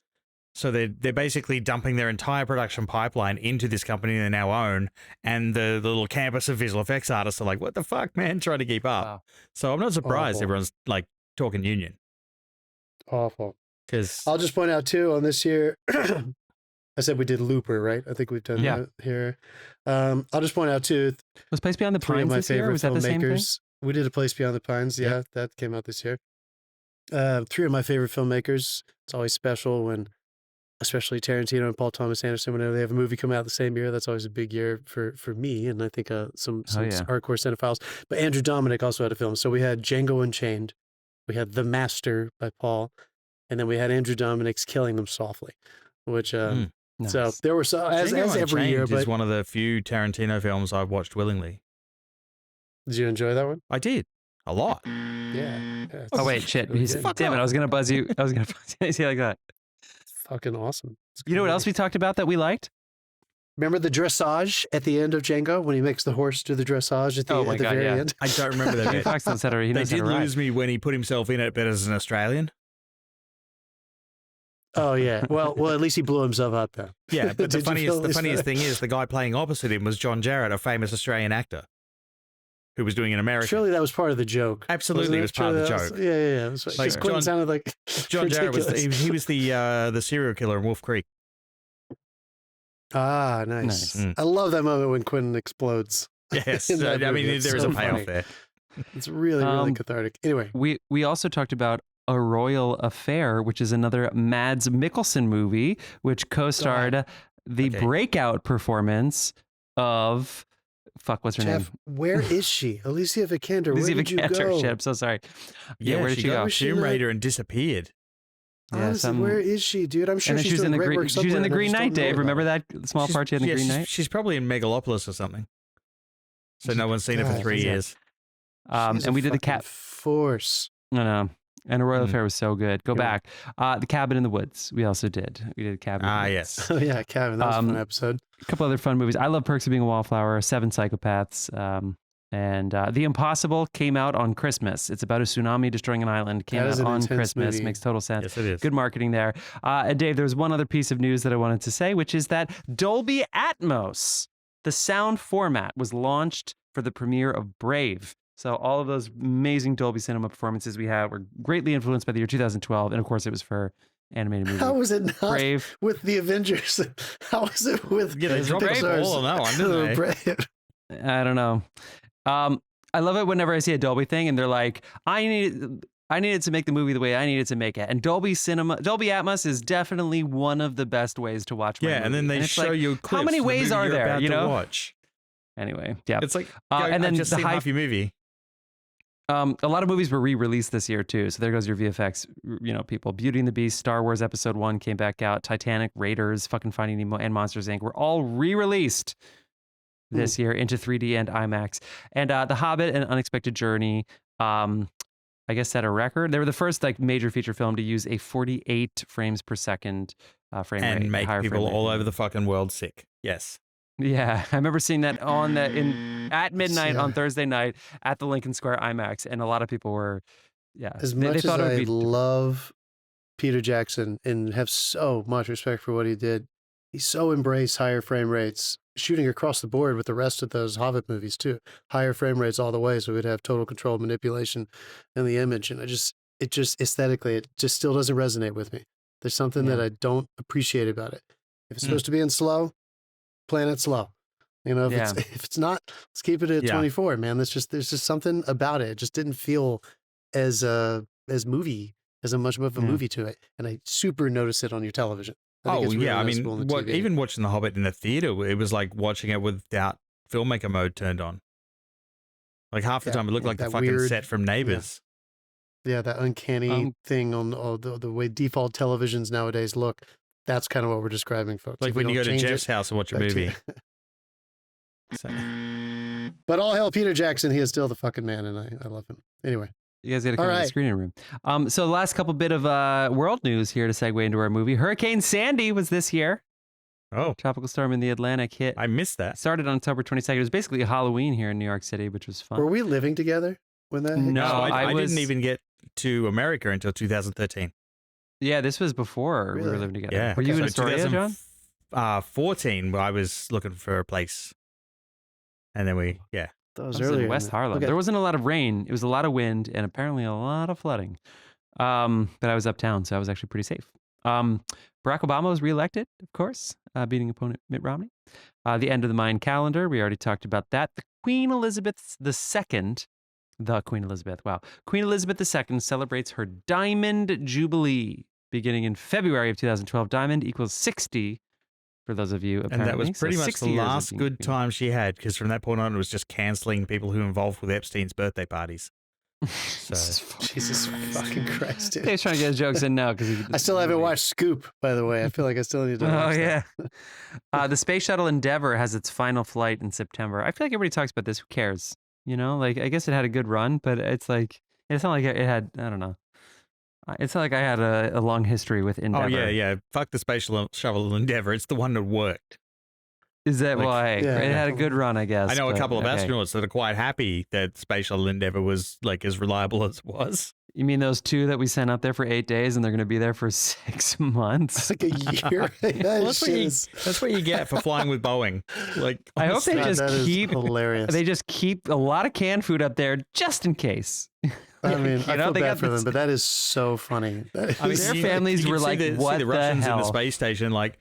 [SPEAKER 2] So they're basically dumping their entire production pipeline into this company they now own, and the little campus of visual effects artists are like, what the fuck, man, trying to keep up. Wow. So I'm not surprised everyone's like talking union.
[SPEAKER 3] Awful.
[SPEAKER 2] Because
[SPEAKER 3] I'll just point out too, on this year, I said we did Looper, right? I think we've done that here. I'll just point out too.
[SPEAKER 1] Was Place Beyond the
[SPEAKER 3] Three of
[SPEAKER 1] Pines
[SPEAKER 3] my
[SPEAKER 1] this year?
[SPEAKER 3] favorite
[SPEAKER 1] Was that the same thing?
[SPEAKER 3] filmmakers. We did A Place Beyond the Pines. Yeah, that came out this year. Three of my favorite filmmakers. It's always special when, especially Tarantino and Paul Thomas Anderson, whenever they have a movie come out the same year, that's always a big year for me, and I think some hardcore cinephiles. But Andrew Dominik also had a film. So we had Django Unchained, we had The Master by Paul, and then we had Andrew Dominik's Killing Them Softly, which
[SPEAKER 1] nice.
[SPEAKER 3] So there were so as every year. But
[SPEAKER 2] is one of the few Tarantino films I've watched willingly.
[SPEAKER 3] Did you enjoy that one?
[SPEAKER 2] I did a lot.
[SPEAKER 3] Yeah.
[SPEAKER 1] Oh wait, shit! Damn it! I was gonna buzz you. I was gonna buzz you like that.
[SPEAKER 3] Fucking awesome.
[SPEAKER 1] You know what else we talked about that we liked?
[SPEAKER 3] Remember the dressage at the end of Django when he makes the horse do the dressage at the, very end?
[SPEAKER 2] I don't remember that bit. They did lose me when he put himself in it, but as an Australian.
[SPEAKER 3] Oh yeah. Well, at least he blew himself up then.
[SPEAKER 2] Yeah, but the funniest thing is the guy playing opposite him was John Jarratt, a famous Australian actor who was doing an American.
[SPEAKER 3] Surely that was part of the joke.
[SPEAKER 2] Absolutely, it was part of the joke.
[SPEAKER 3] Yeah. It was like Quentin sounded like
[SPEAKER 2] John Jarratt was the serial killer in Wolf Creek.
[SPEAKER 3] Ah, nice. I love that moment when Quentin explodes.
[SPEAKER 2] Yes, I mean there is a payoff there.
[SPEAKER 3] It's really cathartic. Anyway,
[SPEAKER 1] we also talked about A Royal Affair, which is another Mads Mikkelsen movie, which co-starred the breakout performance of what's her name?
[SPEAKER 3] Where is she? Alicia Vikander.
[SPEAKER 1] Alicia
[SPEAKER 3] Where did you
[SPEAKER 1] Vikander.
[SPEAKER 3] go?
[SPEAKER 1] Shit, I'm so sorry.
[SPEAKER 2] Yeah,
[SPEAKER 1] where did she go?
[SPEAKER 2] Tomb Raider and disappeared.
[SPEAKER 3] Honestly, where is she, dude? I'm sure she's doing great work somewhere.
[SPEAKER 1] She was in The Green Knight, Dave. Remember that small part she had in The Green Knight?
[SPEAKER 2] She's probably in Megalopolis or something. So no one's seen her for 3 years.
[SPEAKER 3] And
[SPEAKER 1] we did the
[SPEAKER 3] force.
[SPEAKER 1] No. And A Royal Affair was so good. Go back. The Cabin in the Woods. We also did. We did Cabin.
[SPEAKER 3] Yes. Oh yeah, Cabin. That was a fun episode.
[SPEAKER 1] A couple other fun movies. I love Perks of Being a Wallflower. 7 Psychopaths. And The Impossible came out on Christmas. It's about a tsunami destroying an island. Came out on Christmas.
[SPEAKER 3] Movie.
[SPEAKER 1] Makes total sense.
[SPEAKER 2] Yes, it is.
[SPEAKER 1] Good marketing there. And Dave, there's one other piece of news that I wanted to say, which is that Dolby Atmos, the sound format, was launched for the premiere of Brave. So all of those amazing Dolby Cinema performances we had were greatly influenced by the year 2012. And of course, it was for animated movie.
[SPEAKER 3] How was it not
[SPEAKER 1] Brave
[SPEAKER 3] with the Avengers? How was it with
[SPEAKER 2] they dropped the ball on that one, didn't they?
[SPEAKER 3] Brave.
[SPEAKER 1] I don't know. I love it whenever I see a Dolby thing and they're like, I needed to make the movie the way I needed to make it. And Dolby Atmos is definitely one of the best ways to watch my movie.
[SPEAKER 2] And then they show you clips.
[SPEAKER 1] How many ways are there,
[SPEAKER 2] you know? Watch.
[SPEAKER 1] Anyway, yeah.
[SPEAKER 2] It's like,
[SPEAKER 1] and then
[SPEAKER 2] I've just seen half your movie.
[SPEAKER 1] A lot of movies were re-released this year too. So there goes your VFX, people. Beauty and the Beast, Star Wars Episode 1 came back out. Titanic, Raiders, fucking Finding Nemo, and Monsters, Inc. were all re-released this year into 3D and IMAX. And The Hobbit and Unexpected Journey, I guess, set a record. They were the first major feature film to use a 48 frames per second frame rate.
[SPEAKER 2] And make people all over the fucking world sick. Yes.
[SPEAKER 1] Yeah, I remember seeing that at midnight on Thursday night at the Lincoln Square IMAX, and a lot of people were,
[SPEAKER 3] As much as I love Peter Jackson and have so much respect for what he did, he so embraced higher frame rates, shooting across the board with the rest of those Hobbit movies too. Higher frame rates all the way, so we'd have total control manipulation in the image, and it just aesthetically, it just still doesn't resonate with me. There's something that I don't appreciate about it. If it's supposed to be in slow, plan it slow. If it's not, let's keep it at 24, man. There's just something about it. It just didn't feel as much of a movie to it. And I super notice it on your television.
[SPEAKER 2] I mean, even watching The Hobbit in the theater, it was like watching it without filmmaker mode turned on. Like half the time it looked like the fucking set from Neighbors.
[SPEAKER 3] Yeah, that uncanny thing on the way default televisions nowadays look. That's kind of what we're describing, folks.
[SPEAKER 2] Like when you go to Jeff's house and watch a movie.
[SPEAKER 3] But all hail Peter Jackson. He is still the fucking man, and I love him. Anyway.
[SPEAKER 1] You guys got to come to the screening room. So the last couple bit of world news here to segue into our movie. Hurricane Sandy was this year.
[SPEAKER 2] Oh.
[SPEAKER 1] Tropical storm in the Atlantic hit.
[SPEAKER 2] I missed that.
[SPEAKER 1] Started on October 22nd. It was basically Halloween here in New York City, which was fun.
[SPEAKER 3] Were we living together when that hit?
[SPEAKER 1] No,
[SPEAKER 2] I didn't even get to America until 2013.
[SPEAKER 1] Yeah, this was before we were living together.
[SPEAKER 2] Yeah.
[SPEAKER 1] Were you in Astoria, John?
[SPEAKER 2] 14, I was looking for a place. And then that
[SPEAKER 3] was
[SPEAKER 1] earlier in West Harlem. Okay. There wasn't a lot of rain. It was a lot of wind and apparently a lot of flooding. But I was uptown, so I was actually pretty safe. Barack Obama was reelected, of course. beating opponent Mitt Romney. The End of the Mind calendar, we already talked about that. The Queen Elizabeth II, wow. Queen Elizabeth II celebrates her Diamond Jubilee beginning in February of 2012. Diamond equals 60 for those of you, apparently.
[SPEAKER 2] And that was pretty
[SPEAKER 1] so
[SPEAKER 2] much
[SPEAKER 1] 60
[SPEAKER 2] the
[SPEAKER 1] years of
[SPEAKER 2] last
[SPEAKER 1] being
[SPEAKER 2] good
[SPEAKER 1] queen.
[SPEAKER 2] time she had, because from that point on, it was just cancelling people who were involved with Epstein's birthday parties.
[SPEAKER 3] Jesus fucking Christ, dude.
[SPEAKER 1] Dave's trying to get his jokes in now because
[SPEAKER 3] I still haven't watched Scoop, by the way. I feel like I still need to watch
[SPEAKER 1] that. The Space Shuttle Endeavour has its final flight in September. I feel like everybody talks about this. Who cares? You know, like, I guess it had a good run, but it's not like it had, I don't know. It's not like I had a long history with Endeavour.
[SPEAKER 2] Oh, yeah. Fuck the Space Shuttle Endeavour. It's the one that worked.
[SPEAKER 1] Is that
[SPEAKER 2] Like,
[SPEAKER 1] why?
[SPEAKER 3] yeah.
[SPEAKER 1] It had a good run, I guess.
[SPEAKER 2] I know a
[SPEAKER 1] but,
[SPEAKER 2] couple of
[SPEAKER 1] okay.
[SPEAKER 2] astronauts that are quite happy that Space Shuttle Endeavour was like as reliable as it was.
[SPEAKER 1] You mean those two that we sent up there for 8 days and they're going to be there for 6 months?
[SPEAKER 3] Like a year.
[SPEAKER 2] Well, that's what you get for flying with Boeing. Like,
[SPEAKER 1] I hope they
[SPEAKER 3] God,
[SPEAKER 1] just
[SPEAKER 3] that is
[SPEAKER 1] keep
[SPEAKER 3] hilarious.
[SPEAKER 1] They just keep a lot of canned food up there just in case.
[SPEAKER 3] I mean, I feel
[SPEAKER 1] they
[SPEAKER 3] bad
[SPEAKER 1] got
[SPEAKER 3] for
[SPEAKER 1] this-
[SPEAKER 3] them, but that is so funny. That
[SPEAKER 2] I mean,
[SPEAKER 3] is-
[SPEAKER 1] their
[SPEAKER 2] you-
[SPEAKER 1] families
[SPEAKER 2] you
[SPEAKER 1] were
[SPEAKER 2] can
[SPEAKER 1] like,
[SPEAKER 2] see
[SPEAKER 1] "What
[SPEAKER 2] the
[SPEAKER 1] the
[SPEAKER 2] Russians in the
[SPEAKER 1] hell?"
[SPEAKER 2] space station, like,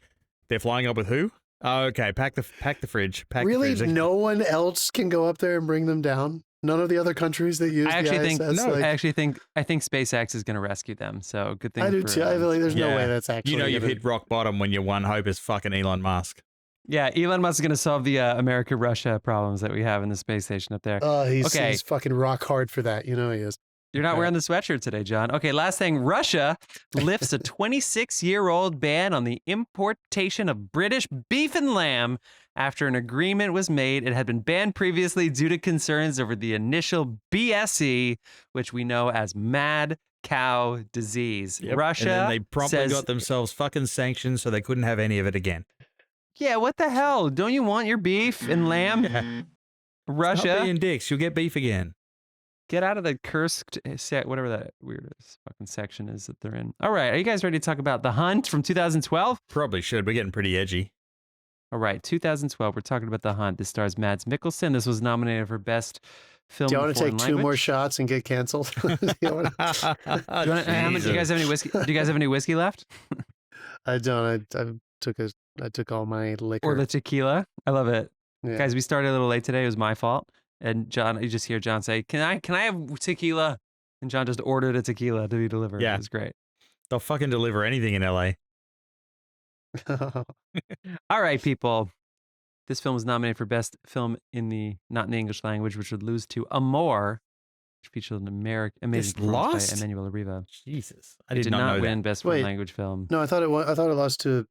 [SPEAKER 2] they're flying up with who? Oh, okay, pack the fridge. Pack
[SPEAKER 3] really,
[SPEAKER 2] the fridge.
[SPEAKER 3] no one else can go up there and bring them down. None of the other countries that use
[SPEAKER 1] I actually
[SPEAKER 3] the
[SPEAKER 1] think
[SPEAKER 3] ISS, like,
[SPEAKER 1] I think SpaceX is going to rescue them. So good thing.
[SPEAKER 3] I do
[SPEAKER 1] for
[SPEAKER 3] too. I
[SPEAKER 1] them.
[SPEAKER 3] feel like there's no
[SPEAKER 2] Yeah.
[SPEAKER 3] way that's actually.
[SPEAKER 2] You know you've
[SPEAKER 3] gonna-
[SPEAKER 2] hit rock bottom when your one hope is fucking Elon Musk.
[SPEAKER 1] Yeah, Elon Musk is going to solve the America-Russia problems that we have in the space station up there.
[SPEAKER 3] Oh, he's
[SPEAKER 1] Okay.
[SPEAKER 3] he's fucking rock hard for that. You know he is.
[SPEAKER 1] You're not wearing the sweatshirt today, John. Okay, last thing. Russia lifts a 26-year-old ban on the importation of British beef and lamb after an agreement was made. It had been banned previously due to concerns over the initial BSE, which we know as mad cow disease. Russia
[SPEAKER 2] And then they promptly
[SPEAKER 1] says,
[SPEAKER 2] got themselves fucking sanctioned so they couldn't have any of it again.
[SPEAKER 1] yeah, what the hell? Don't you want your beef and lamb?
[SPEAKER 2] Yeah.
[SPEAKER 1] Russia,
[SPEAKER 2] Stop being dicks. You'll get beef again.
[SPEAKER 1] get out of the cursed whatever that weird fucking section is that they're in. All right, are you guys ready to talk about The Hunt from 2012?
[SPEAKER 2] Probably should. We're getting pretty edgy.
[SPEAKER 1] All right, 2012. We're talking about The Hunt. This stars Mads Mikkelsen. This was nominated for Best Film.
[SPEAKER 3] Do you
[SPEAKER 1] in
[SPEAKER 3] want to
[SPEAKER 1] Foreign
[SPEAKER 3] take 2 more
[SPEAKER 1] Language.
[SPEAKER 3] shots and get canceled? Do you wanna-
[SPEAKER 1] Do you guys have any whiskey? Do you guys have any whiskey left,
[SPEAKER 3] I don't. I took all my liquor.
[SPEAKER 1] or the tequila? I love it,
[SPEAKER 3] Yeah.
[SPEAKER 1] guys. We started a little late today. It was my fault. And John, you just hear John say, "Can I have tequila?" And John just ordered a tequila to be delivered.
[SPEAKER 2] Yeah.
[SPEAKER 1] It was great.
[SPEAKER 2] They'll fucking deliver anything in LA.
[SPEAKER 1] All right, people. This film was nominated for Best Film not in the English language, which would lose to Amor, which featured an amazing
[SPEAKER 2] This
[SPEAKER 1] performance
[SPEAKER 2] lost?
[SPEAKER 1] by Emmanuel Riva.
[SPEAKER 2] Jesus. I
[SPEAKER 1] It
[SPEAKER 2] did
[SPEAKER 1] did
[SPEAKER 2] not know
[SPEAKER 1] win
[SPEAKER 2] that.
[SPEAKER 1] Best
[SPEAKER 3] Wait.
[SPEAKER 1] Foreign Language Film.
[SPEAKER 3] No, I thought it lost to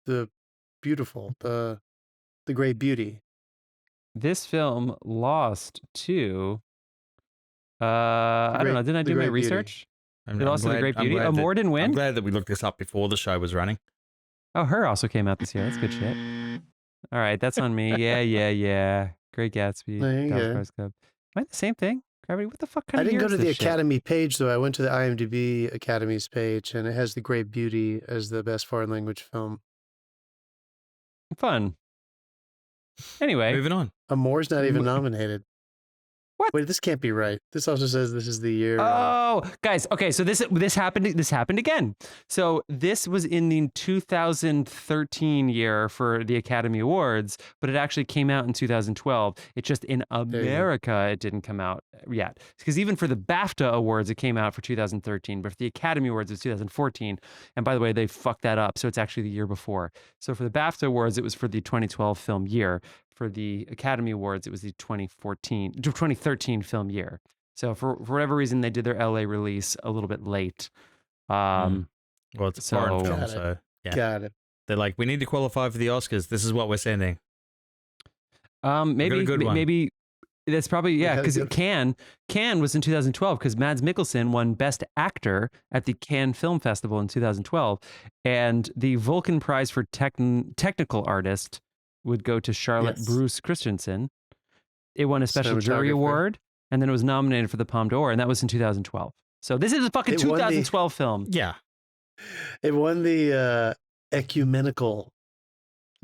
[SPEAKER 3] the beautiful, the Great Beauty.
[SPEAKER 1] This film lost to I don't know. Didn't I
[SPEAKER 3] The
[SPEAKER 1] do my
[SPEAKER 3] Great Beauty.
[SPEAKER 1] research?
[SPEAKER 2] I'm,
[SPEAKER 1] It lost to The Great Beauty. Amor didn't
[SPEAKER 2] I'm
[SPEAKER 1] win.
[SPEAKER 2] glad that we looked this up before the show was running.
[SPEAKER 1] Oh, Her also came out this year. That's good shit. All right, that's on me. Yeah. Great Gatsby.
[SPEAKER 3] There you
[SPEAKER 1] Dallas
[SPEAKER 3] go.
[SPEAKER 1] Stars Club. Am I the same thing? Gravity. What the fuck kind
[SPEAKER 3] I
[SPEAKER 1] of
[SPEAKER 3] didn't
[SPEAKER 1] year
[SPEAKER 3] go
[SPEAKER 1] is
[SPEAKER 3] to the
[SPEAKER 1] this shit?
[SPEAKER 3] Academy page though. I went to the IMDb Academy's page, and it has The Great Beauty as the best foreign language film.
[SPEAKER 1] Fun. Anyway,
[SPEAKER 2] Moving on.
[SPEAKER 3] Amor's not even nominated.
[SPEAKER 1] What?
[SPEAKER 3] Wait, this can't be right. This also says this is the year.
[SPEAKER 1] oh, guys. Okay, so this happened. This happened again. So this was in the 2013 year for the Academy Awards, but it actually came out in 2012. It's just in
[SPEAKER 3] you go.
[SPEAKER 1] America it didn't come out yet. Because even for the BAFTA Awards, it came out for 2013, but for the Academy Awards, it's 2014. And by the way, they fucked that up, so it's actually the year before. So for the BAFTA Awards, it was for the 2012 film year. For the Academy Awards, it was the 2013 film year. So for whatever reason, they did their LA release a little bit late.
[SPEAKER 2] Well, it's a
[SPEAKER 1] so-
[SPEAKER 2] foreign film,
[SPEAKER 3] Got it.
[SPEAKER 2] so yeah.
[SPEAKER 3] Got it.
[SPEAKER 2] They're like, we need to qualify for the Oscars. This is what we're sending. got a
[SPEAKER 1] Maybe
[SPEAKER 2] good one.
[SPEAKER 1] maybe that's probably
[SPEAKER 3] We had a
[SPEAKER 1] because
[SPEAKER 3] good-
[SPEAKER 1] Cannes was in 2012 because Mads Mikkelsen won Best Actor at the Cannes Film Festival in 2012, and the Vulcan Prize for Technical Artist would go to Charlotte
[SPEAKER 3] Yes.
[SPEAKER 1] Bruce Christensen. It won a special jury
[SPEAKER 3] Cinematographer.
[SPEAKER 1] award, and then it was nominated for the Palme d'Or, and that was in 2012. So this is a fucking
[SPEAKER 3] It won the-
[SPEAKER 1] 2012 film.
[SPEAKER 2] Yeah.
[SPEAKER 3] It won the ecumenical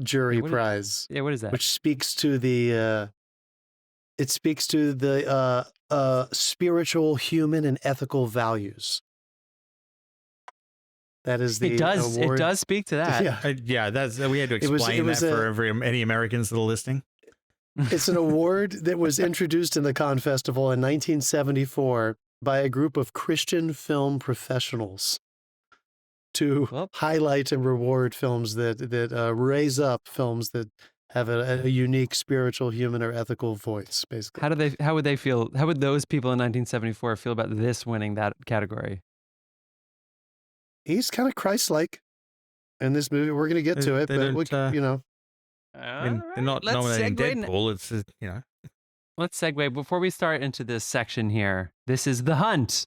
[SPEAKER 3] jury
[SPEAKER 1] what is-
[SPEAKER 3] prize,
[SPEAKER 1] Yeah, what is that?
[SPEAKER 3] which speaks to the spiritual, human, and ethical values. That is the
[SPEAKER 1] It does.
[SPEAKER 3] award.
[SPEAKER 1] It does speak to that.
[SPEAKER 3] Yeah.
[SPEAKER 2] That's we had to explain that for any Americans that are listening.
[SPEAKER 3] It's an award that was introduced in the Cannes Festival in 1974 by a group of Christian film professionals to highlight and reward films that raise up films that have a unique spiritual, human, or ethical voice, basically.
[SPEAKER 1] How would they feel? How would those people in 1974 feel about this winning that category?
[SPEAKER 3] He's kind of Christ-like in this movie. We're going to get to it, but you know.
[SPEAKER 2] They're not nominating Deadpool. It's
[SPEAKER 1] Let's segue before we start into this section here. This is The Hunt.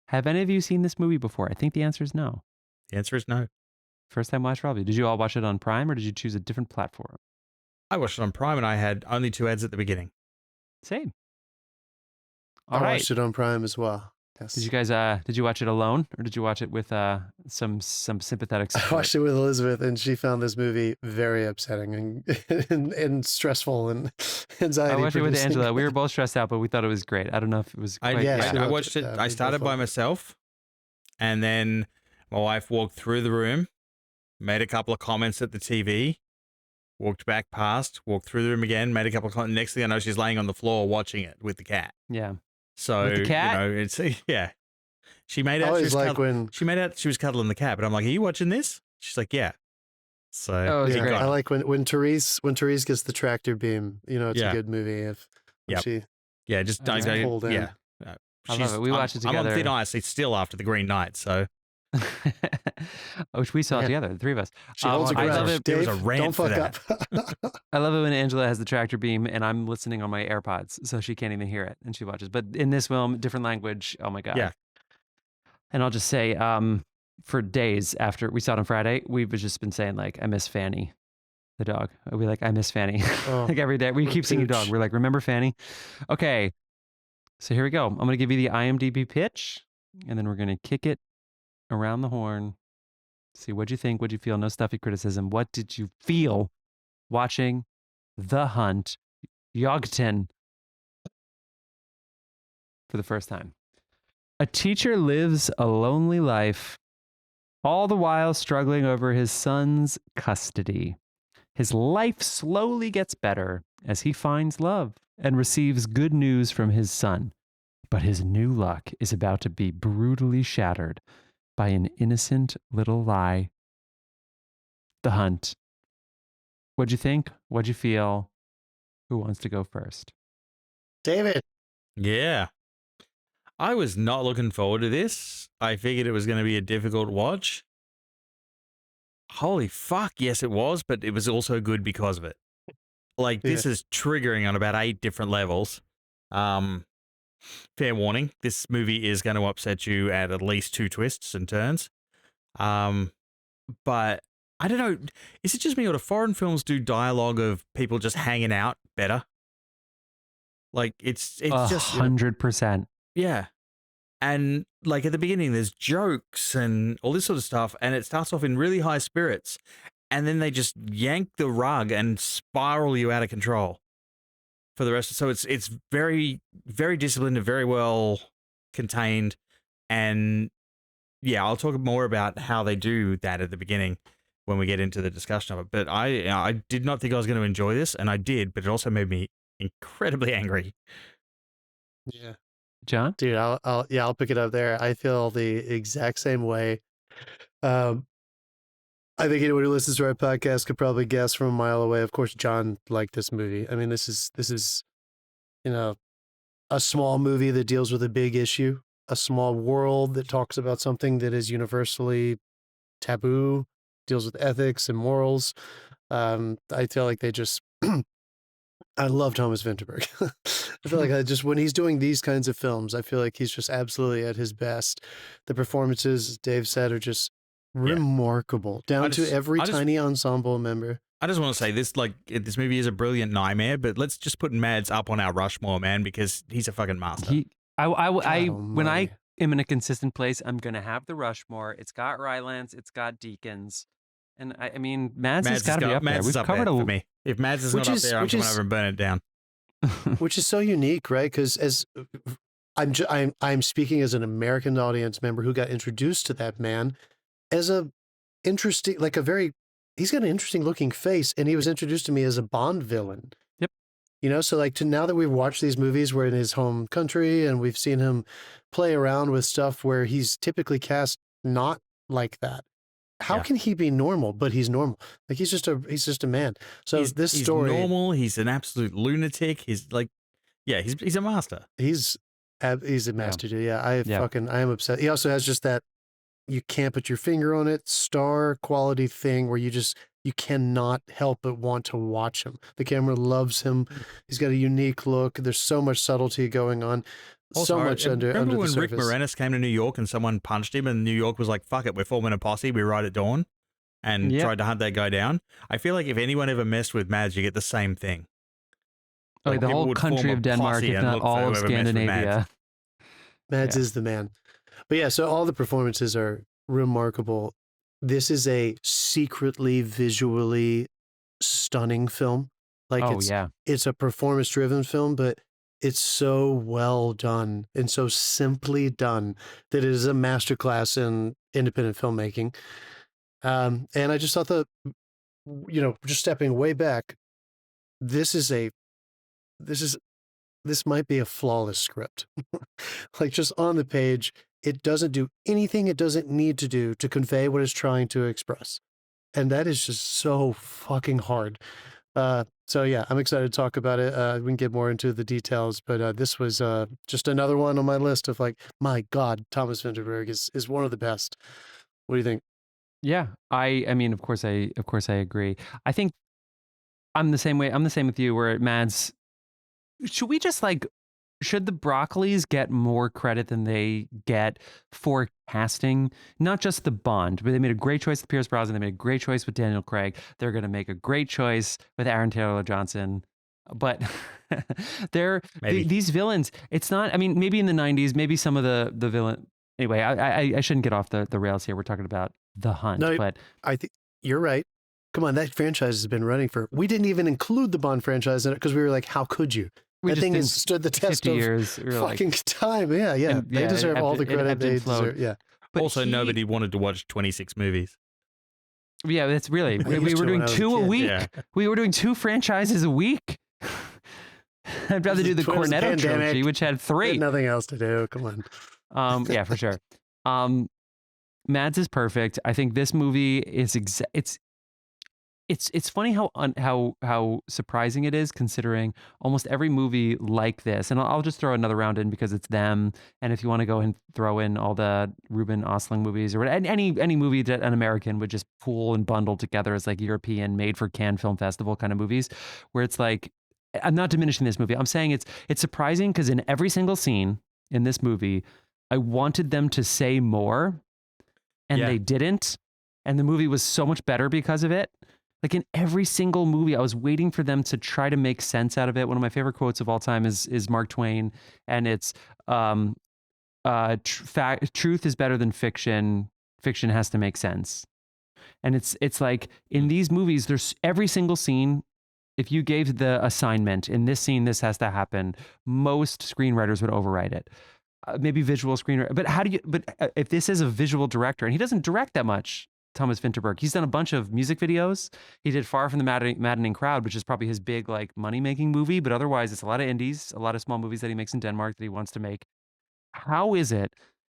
[SPEAKER 1] Have any of you seen this movie before? I think the answer is no.
[SPEAKER 2] The answer is no.
[SPEAKER 1] First time watch, probably. Did you all watch it on Prime or did you choose a different platform?
[SPEAKER 2] I watched it on Prime and I had only 2 ads at the beginning.
[SPEAKER 1] Same.
[SPEAKER 3] I watched it on Prime as well. Yes.
[SPEAKER 1] Did you guys? Did you watch it alone, or did you watch it with some sympathetic support?
[SPEAKER 3] I watched it with Elizabeth, and she found this movie very upsetting and stressful and anxiety.
[SPEAKER 1] I watched it with Angela. We were both stressed out, but we thought it was great. I don't know if it was.
[SPEAKER 2] I watched it. I started by myself, and then my wife walked through the room, made a couple of comments at the TV, walked back past, walked through the room again, made a couple of comments. Next thing I know, she's laying on the floor watching it with the cat.
[SPEAKER 1] Yeah.
[SPEAKER 2] So
[SPEAKER 1] with the cat?
[SPEAKER 2] It's She made out she made out she was cuddling the cat, but I'm like, "Are you watching this?" She's like, "Yeah." So
[SPEAKER 3] I like when Therese gets the tractor beam. You know, it's a good movie. She
[SPEAKER 2] just don't go. Yeah,
[SPEAKER 1] I love it. We watched it together.
[SPEAKER 2] I'm on thin ice. It's still after the Green Knight, so.
[SPEAKER 1] Which we saw together, the 3 of us.
[SPEAKER 3] She holds a grudge.
[SPEAKER 2] I love it. There was a rant
[SPEAKER 3] don't
[SPEAKER 2] for
[SPEAKER 3] fuck
[SPEAKER 2] that.
[SPEAKER 3] up.
[SPEAKER 1] I love it when Angela has the tractor beam and I'm listening on my AirPods, so she can't even hear it, and she watches. But in this film, different language. Oh my god.
[SPEAKER 2] Yeah.
[SPEAKER 1] And I'll just say, for days after we saw it on Friday, we've just been saying like, I miss Fanny, the dog. We like, I miss Fanny. Like every day, we keep singing dog. We're like, remember Fanny? Okay. So here we go. I'm gonna give you the IMDb pitch, and then we're gonna kick it around the horn. See, what'd you think? What'd you feel? No stuffy criticism. What did you feel watching The Hunt, Jagten, for the first time? A teacher lives a lonely life, all the while struggling over his son's custody. His life slowly gets better as he finds love and receives good news from his son. But his new luck is about to be brutally shattered by an innocent little lie. The Hunt. What'd you think? What'd you feel? Who wants to go first?
[SPEAKER 3] David.
[SPEAKER 2] Yeah. I was not looking forward to this. I figured it was going to be a difficult watch. Holy fuck, yes it was, but it was also good because of it. Like, this is triggering on about 8 different levels. Fair warning, this movie is going to upset you at least 2 twists and turns. But I don't know, is it just me or do foreign films do dialogue of people just hanging out better? Like, it's just
[SPEAKER 1] 100%.
[SPEAKER 2] Yeah. And like at the beginning, there's jokes and all this sort of stuff. And it starts off in really high spirits. And then they just yank the rug and spiral you out of control for the rest. So it's very, very disciplined and very well contained. And yeah, I'll talk more about how they do that at the beginning when we get into the discussion of it. But I did not think I was going to enjoy this, and I did, but it also made me incredibly angry.
[SPEAKER 3] Yeah.
[SPEAKER 1] John?
[SPEAKER 3] Dude, I'll pick it up there. I feel the exact same way. I think anyone who listens to our podcast could probably guess from a mile away. Of course, John liked this movie. I mean, this is, you know, a small movie that deals with a big issue, a small world that talks about something that is universally taboo, deals with ethics and morals. I feel like they just, I love Thomas Vinterberg. I feel like when he's doing these kinds of films, I feel like he's just absolutely at his best. The performances, as Dave said, are just remarkable, down to every tiny ensemble member.
[SPEAKER 2] I just want to say this, like, this movie is a brilliant nightmare, but let's just put Mads up on our Rushmore, man, because he's a fucking master.
[SPEAKER 1] When I am in a consistent place, I'm going to have the Rushmore. It's got Rylance, it's got Deakins. And I mean, Mads has got to be up there. We've covered
[SPEAKER 2] for me. If Mads is not up there, I'm coming over and burn it down.
[SPEAKER 3] Which is so unique, right? Because as I'm speaking as an American audience member who got introduced to that man as a interesting, like a very, he's got an interesting looking face, and he was introduced to me as a Bond villain.
[SPEAKER 1] Yep.
[SPEAKER 3] You know, so like to now that we've watched these movies where in his home country and we've seen him play around with stuff where he's typically cast not like that. How can he be normal? But he's normal. Like he's just a man. So this story,
[SPEAKER 2] he's normal. He's an absolute lunatic. He's like, yeah, he's a master.
[SPEAKER 3] He's a master. Yeah, I am obsessed. He also has just that you can't put your finger on it, star quality thing where you cannot help but want to watch him. The camera loves him. He's got a unique look. There's so much subtlety going on.
[SPEAKER 2] Also,
[SPEAKER 3] so much under the
[SPEAKER 2] remember when
[SPEAKER 3] surface.
[SPEAKER 2] Rick Moranis came to New York and someone punched him and New York was like, fuck it, we're forming a posse, we ride at dawn, and tried to hunt that guy down? I feel like if anyone ever messed with Mads, you get the same thing.
[SPEAKER 1] Like the whole country of Denmark, if not all of Scandinavia.
[SPEAKER 3] Mads is the man. But yeah, so all the performances are remarkable. This is a secretly visually stunning film. Like it's a performance-driven film, but it's so well done and so simply done that it is a masterclass in independent filmmaking. And I just thought just stepping way back, this might be a flawless script. Like just on the page, it doesn't do anything it doesn't need to do to convey what it's trying to express. And that is just so fucking hard. So yeah, I'm excited to talk about it. We can get more into the details, but this was just another one on my list of like, my God, Thomas Vinterberg is one of the best. What do you think?
[SPEAKER 1] Yeah, I mean, of course I agree. I think I'm the same way. I'm the same with you. Where Mads, should the Broccolis get more credit than they get for casting? Not just the Bond, but they made a great choice with Pierce Brosnan. They made a great choice with Daniel Craig. They're going to make a great choice with Aaron Taylor Johnson. But these villains, it's not, I mean, maybe in the 90s, maybe some of the villain. Anyway, I shouldn't get off the rails here. We're talking about The Hunt.
[SPEAKER 3] No,
[SPEAKER 1] but
[SPEAKER 3] I think you're right. Come on, that franchise has been running we didn't even include the Bond franchise in it because we were like, how could you? That thing has stood the test of
[SPEAKER 1] years,
[SPEAKER 3] fucking time. Yeah. They deserve all the credit they deserve. Yeah.
[SPEAKER 2] But also, nobody wanted to watch 26 movies.
[SPEAKER 1] Yeah, that's really, we were doing 2 a week. Yeah. We were doing 2 franchises a week. I'd rather do the Cornetto trilogy, which had 3.
[SPEAKER 3] Had nothing else to do. Come on.
[SPEAKER 1] Yeah, for sure. Mads is perfect. I think this movie is it's funny how surprising it is, considering almost every movie like this, and I'll just throw another round in because it's them. And if you want to go and throw in all the Ruben Östlund movies or any movie that an American would just pool and bundle together as like European made for Cannes Film Festival kind of movies, where it's like, I'm not diminishing this movie. I'm saying it's surprising because in every single scene in this movie, I wanted them to say more, and they didn't, and the movie was so much better because of it. Like in every single movie, I was waiting for them to try to make sense out of it. One of my favorite quotes of all time is Mark Twain, and it's truth is better than fiction. Fiction has to make sense. And it's like in these movies, there's every single scene. If you gave the assignment in this scene, this has to happen, most screenwriters would overwrite it. Maybe visual screenwriter, but if this is a visual director, and he doesn't direct that much, Thomas Vinterberg. He's done a bunch of music videos. He did Far From the Maddening Crowd, which is probably his big like money-making movie, but otherwise it's a lot of indies, a lot of small movies that he makes in Denmark that he wants to make. How is it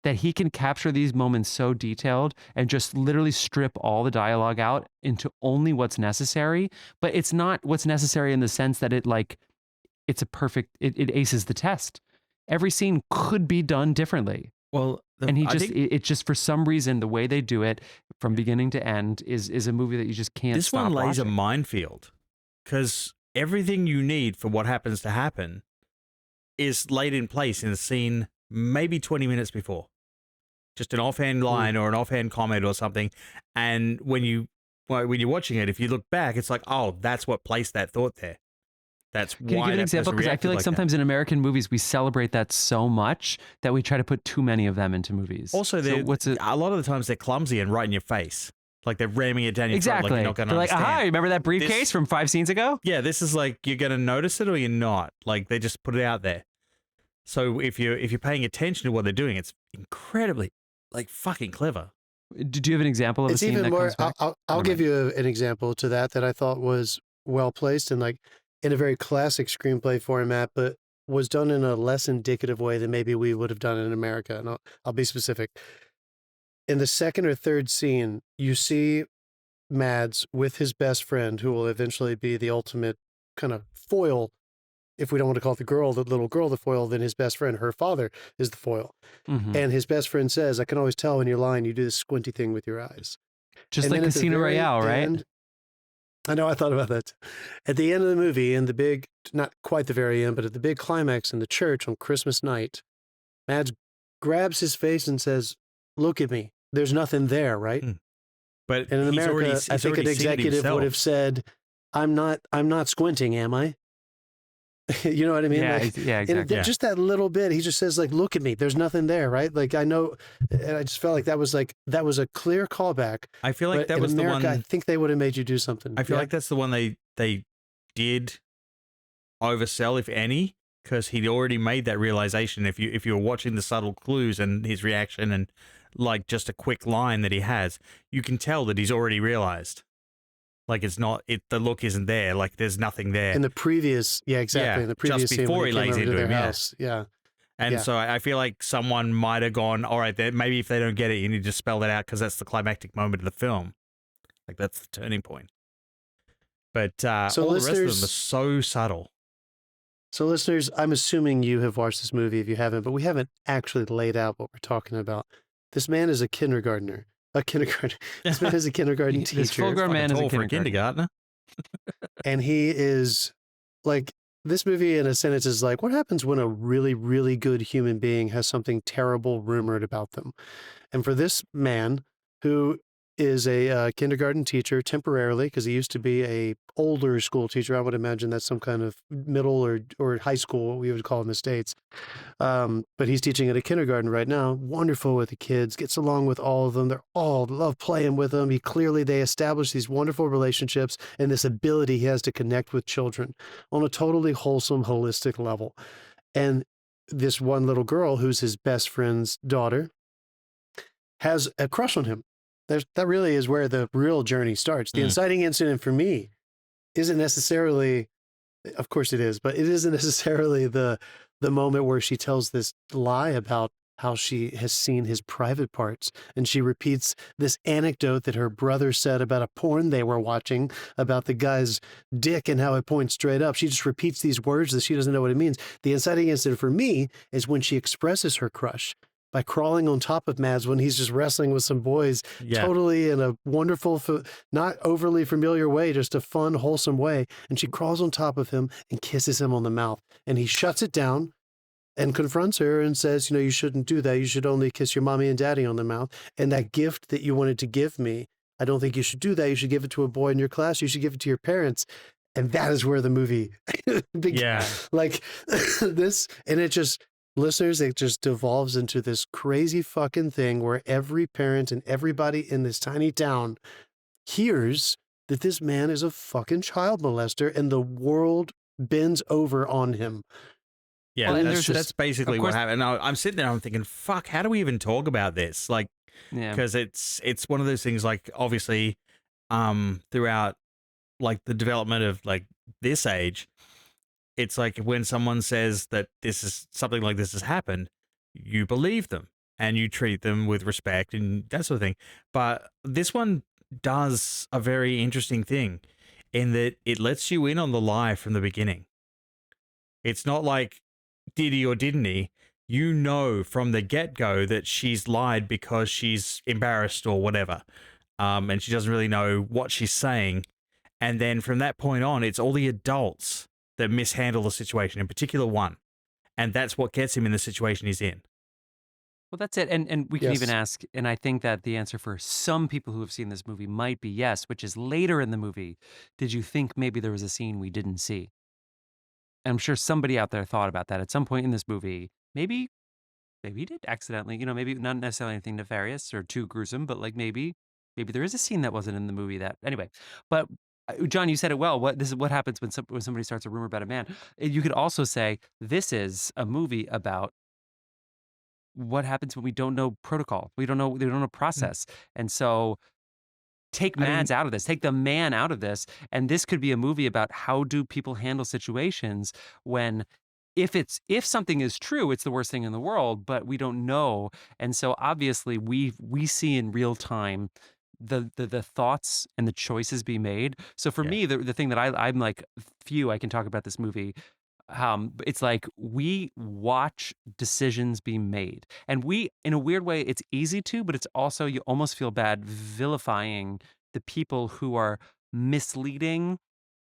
[SPEAKER 1] that he can capture these moments so detailed and just literally strip all the dialogue out into only what's necessary? But it's not what's necessary in the sense that it's a perfect, it aces the test. Every scene could be done differently.
[SPEAKER 2] Well,
[SPEAKER 1] it just for some reason the way they do it from beginning to end is a movie that you just can't.
[SPEAKER 2] This one lays a minefield because everything you need for what happens to happen is laid in place in a scene maybe 20 minutes before, just an offhand line or an offhand comment or something. And when you're watching it, if you look back, it's like, oh, that's what placed that thought there. That's why.
[SPEAKER 1] Can you give an example? Because I feel like sometimes in American movies we celebrate that so much that we try to put too many of them into movies.
[SPEAKER 2] Also, a lot of the times they're clumsy and right in your face, like they're ramming it down your throat. Like you're not going to understand.
[SPEAKER 1] Like, aha, remember that briefcase from 5 scenes ago?
[SPEAKER 2] Yeah, this is like you're going to notice it or you're not. Like they just put it out there. So if you're paying attention to what they're doing, it's incredibly like fucking clever.
[SPEAKER 1] Do you have an example of a
[SPEAKER 3] It's
[SPEAKER 1] scene
[SPEAKER 3] even
[SPEAKER 1] that
[SPEAKER 3] more.
[SPEAKER 1] comes back?
[SPEAKER 3] I'll
[SPEAKER 1] Never
[SPEAKER 3] give
[SPEAKER 1] mind.
[SPEAKER 3] you an example to that I thought was well placed and like in a very classic screenplay format, but was done in a less indicative way than maybe we would have done in America. And I'll be specific. In the second or third scene, you see Mads with his best friend, who will eventually be the ultimate kind of foil. If we don't want to call it the little girl, the foil, then his best friend, her father, is the foil.
[SPEAKER 1] Mhm.
[SPEAKER 3] And his best friend says, I can always tell when you're lying, you do this squinty thing with your eyes.
[SPEAKER 1] Just
[SPEAKER 3] And
[SPEAKER 1] like
[SPEAKER 3] then at the
[SPEAKER 1] Casino
[SPEAKER 3] very
[SPEAKER 1] Royale, right?
[SPEAKER 3] end, I know, I thought about that. At the end of the movie, in the big, not quite the very end, but at the big climax in the church on Christmas night, Mads grabs his face and says, look at me. There's nothing there, right?
[SPEAKER 2] But
[SPEAKER 3] And in
[SPEAKER 2] he's already,
[SPEAKER 3] America, I
[SPEAKER 2] he's
[SPEAKER 3] think an
[SPEAKER 2] already seen it
[SPEAKER 3] executive would have
[SPEAKER 2] himself.
[SPEAKER 3] said, I'm not squinting, am I? You know what I mean?
[SPEAKER 1] Yeah,
[SPEAKER 3] Like,
[SPEAKER 1] yeah,
[SPEAKER 3] and
[SPEAKER 1] exactly.
[SPEAKER 3] just that little bit, he just says, like, look at me. There's nothing there, right? Like, I know, and I just felt like that was a clear callback.
[SPEAKER 2] I feel like
[SPEAKER 3] But
[SPEAKER 2] that
[SPEAKER 3] in
[SPEAKER 2] was
[SPEAKER 3] America,
[SPEAKER 2] the
[SPEAKER 3] I
[SPEAKER 2] one.
[SPEAKER 3] think they would have made you do something.
[SPEAKER 2] I feel
[SPEAKER 3] Yeah.
[SPEAKER 2] like that's the one they did oversell, if any, because he'd already made that realization. If you were watching the subtle clues and his reaction and like just a quick line that he has, you can tell that he's already realized. Like it's not the look isn't there. Like there's nothing there.
[SPEAKER 3] In the previous, yeah, exactly.
[SPEAKER 2] Yeah,
[SPEAKER 3] In the previous
[SPEAKER 2] just
[SPEAKER 3] scene
[SPEAKER 2] before
[SPEAKER 3] when
[SPEAKER 2] he
[SPEAKER 3] came
[SPEAKER 2] lays
[SPEAKER 3] over to
[SPEAKER 2] into
[SPEAKER 3] their
[SPEAKER 2] him, yeah.
[SPEAKER 3] house. Yeah.
[SPEAKER 2] And
[SPEAKER 3] Yeah.
[SPEAKER 2] so I feel like someone might have gone, all right, maybe if they don't get it, you need to spell that out because that's the climactic moment of the film. Like that's the turning point. But
[SPEAKER 3] So
[SPEAKER 2] all the rest of them are
[SPEAKER 3] listeners-
[SPEAKER 2] so subtle.
[SPEAKER 3] So, listeners, I'm assuming you have watched this movie if you haven't, but we haven't actually laid out what we're talking about. This man is a kindergartner. This man is a kindergarten
[SPEAKER 1] This
[SPEAKER 3] teacher.
[SPEAKER 1] full-grown man is a
[SPEAKER 2] Tall for a
[SPEAKER 1] kindergartner.
[SPEAKER 2] kindergartner.
[SPEAKER 3] And he is like, this movie in a sentence is like, what happens when a really, really good human being has something terrible rumored about them? And for this man, who is a kindergarten teacher temporarily, because he used to be a older school teacher, I would imagine that's some kind of middle or high school, what we would call in the States. But he's teaching at a kindergarten right now. Wonderful with the kids, gets along with all of them. They're all love playing with him. They establish these wonderful relationships and this ability he has to connect with children on a totally wholesome, holistic level. And this one little girl, who's his best friend's daughter, has a crush on him. That really is where the real journey starts. The inciting incident for me isn't necessarily, of course it is, but it isn't necessarily the moment where she tells this lie about how she has seen his private parts. And she repeats this anecdote that her brother said about a porn they were watching about the guy's dick and how it points straight up. She just repeats these words that she doesn't know what it means. The inciting incident for me is when she expresses her crush by crawling on top of Mads when he's just wrestling with some boys, totally in a wonderful, not overly familiar way, just a fun, wholesome way. And she crawls on top of him and kisses him on the mouth. And he shuts it down and confronts her and says, you shouldn't do that. You should only kiss your mommy and daddy on the mouth. And that gift that you wanted to give me, I don't think you should do that. You should give it to a boy in your class. You should give it to your parents. And that is where the movie began. Like this, and it just... Listeners, it just devolves into this crazy fucking thing where every parent and everybody in this tiny town hears that this man is a fucking child molester and the world bends over on him.
[SPEAKER 2] Yeah,
[SPEAKER 1] Well,
[SPEAKER 2] that's basically what happened. I'm sitting there, I'm thinking, fuck, how do we even talk about this? Like, because it's one of those things, like, obviously, throughout, like, the development of, like, this age, it's like when someone says that this is something like this has happened, you believe them and you treat them with respect and that sort of thing. But this one does a very interesting thing in that it lets you in on the lie from the beginning. It's not like, did he or didn't he? You know from the get-go that she's lied because she's embarrassed or whatever. And she doesn't really know what she's saying. And then from that point on, it's all the adults that mishandle the situation, in particular one. And that's what gets him in the situation he's in.
[SPEAKER 1] Well, that's it. And we can even ask, and I think that the answer for some people who have seen this movie might be yes, which is later in the movie, did you think maybe there was a scene we didn't see? And I'm sure somebody out there thought about that at some point in this movie. Maybe he did accidentally, maybe not necessarily anything nefarious or too gruesome, but like maybe there is a scene that wasn't in the movie that, anyway. But John, you said it well. This is what happens when somebody starts a rumor about a man. You could also say this is a movie about what happens when we don't know protocol? We don't know process. And so take Mads out of this, take the man out of this. And this could be a movie about how do people handle situations when if something is true, it's the worst thing in the world, but we don't know. And so obviously we see in real time the thoughts and the choices be made. So for me, the thing that I'm like, I can talk about this movie. It's like we watch decisions be made, and we, in a weird way, it's easy to, but it's also, you almost feel bad vilifying the people who are misleading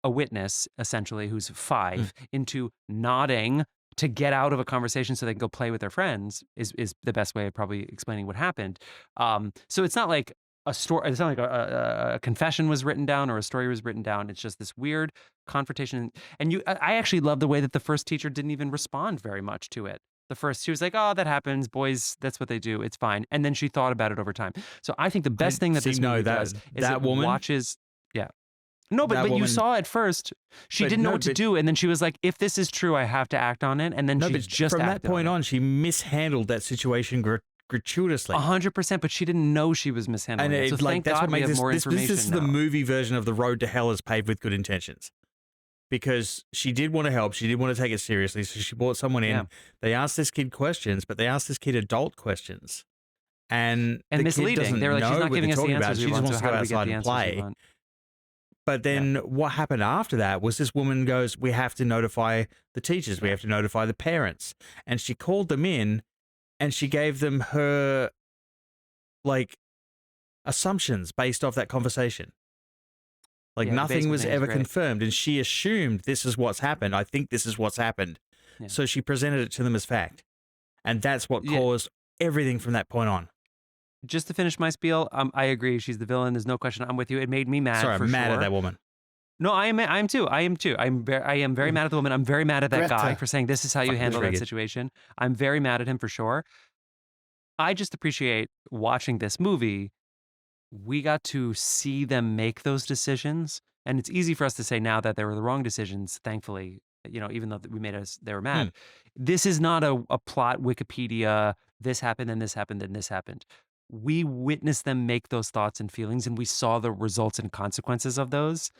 [SPEAKER 1] a witness, essentially, who's 5 into nodding to get out of a conversation so they can go play with their friends is the best way of probably explaining what happened. So it's not like a story. It's not like a confession was written down or a story was written down. It's just this weird confrontation. And I actually love the way that the first teacher didn't even respond very much to it. She was like, "Oh, that happens. Boys, that's what they do. It's fine." And then she thought about it over time. So I think the best thing that this movie does is
[SPEAKER 2] that woman
[SPEAKER 1] watches. Yeah. No, but
[SPEAKER 2] woman,
[SPEAKER 1] you saw at first, she didn't know what to do. And then she was like, if this is true, I have to act on it. And then she just
[SPEAKER 2] from that point on, she mishandled that situation gratuitously.
[SPEAKER 1] 100%, but she didn't know she was mishandling it. So thank God we have more information.
[SPEAKER 2] This is the movie version of The Road to Hell is paved with good intentions. Because she did want to help. She did want to take it seriously. So she brought someone in. Yeah. They asked this kid questions, but they asked this kid adult questions. And the
[SPEAKER 1] misleading.
[SPEAKER 2] Kid doesn't
[SPEAKER 1] they were like,
[SPEAKER 2] know
[SPEAKER 1] she's not
[SPEAKER 2] what
[SPEAKER 1] giving us the
[SPEAKER 2] about.
[SPEAKER 1] answers
[SPEAKER 2] She
[SPEAKER 1] we
[SPEAKER 2] just
[SPEAKER 1] want,
[SPEAKER 2] wants
[SPEAKER 1] so
[SPEAKER 2] to go
[SPEAKER 1] how do we get
[SPEAKER 2] outside
[SPEAKER 1] the
[SPEAKER 2] and
[SPEAKER 1] answers
[SPEAKER 2] play.
[SPEAKER 1] we want?
[SPEAKER 2] But then what happened after that was this woman goes, we have to notify the teachers. We have to notify the parents. And she called them in and she gave them her, like, assumptions based off that conversation. Like, nothing was ever confirmed. And she assumed this is what's happened. I think this is what's happened. Yeah. So she presented it to them as fact. And that's what caused everything from that point on.
[SPEAKER 1] Just to finish my spiel, I agree. She's the villain. There's no question. I'm with you. It made me mad.
[SPEAKER 2] Sorry, I'm mad at that woman.
[SPEAKER 1] No, I am too. I am very mad at the woman. I'm very mad at that guy for saying this is how you handle that situation. I'm very mad at him for sure. I just appreciate watching this movie. We got to see them make those decisions, and it's easy for us to say now that they were the wrong decisions. Thankfully, even though they were mad. This is not a plot Wikipedia. This happened and this happened and this happened. We witnessed them make those thoughts and feelings, and we saw the results and consequences of those.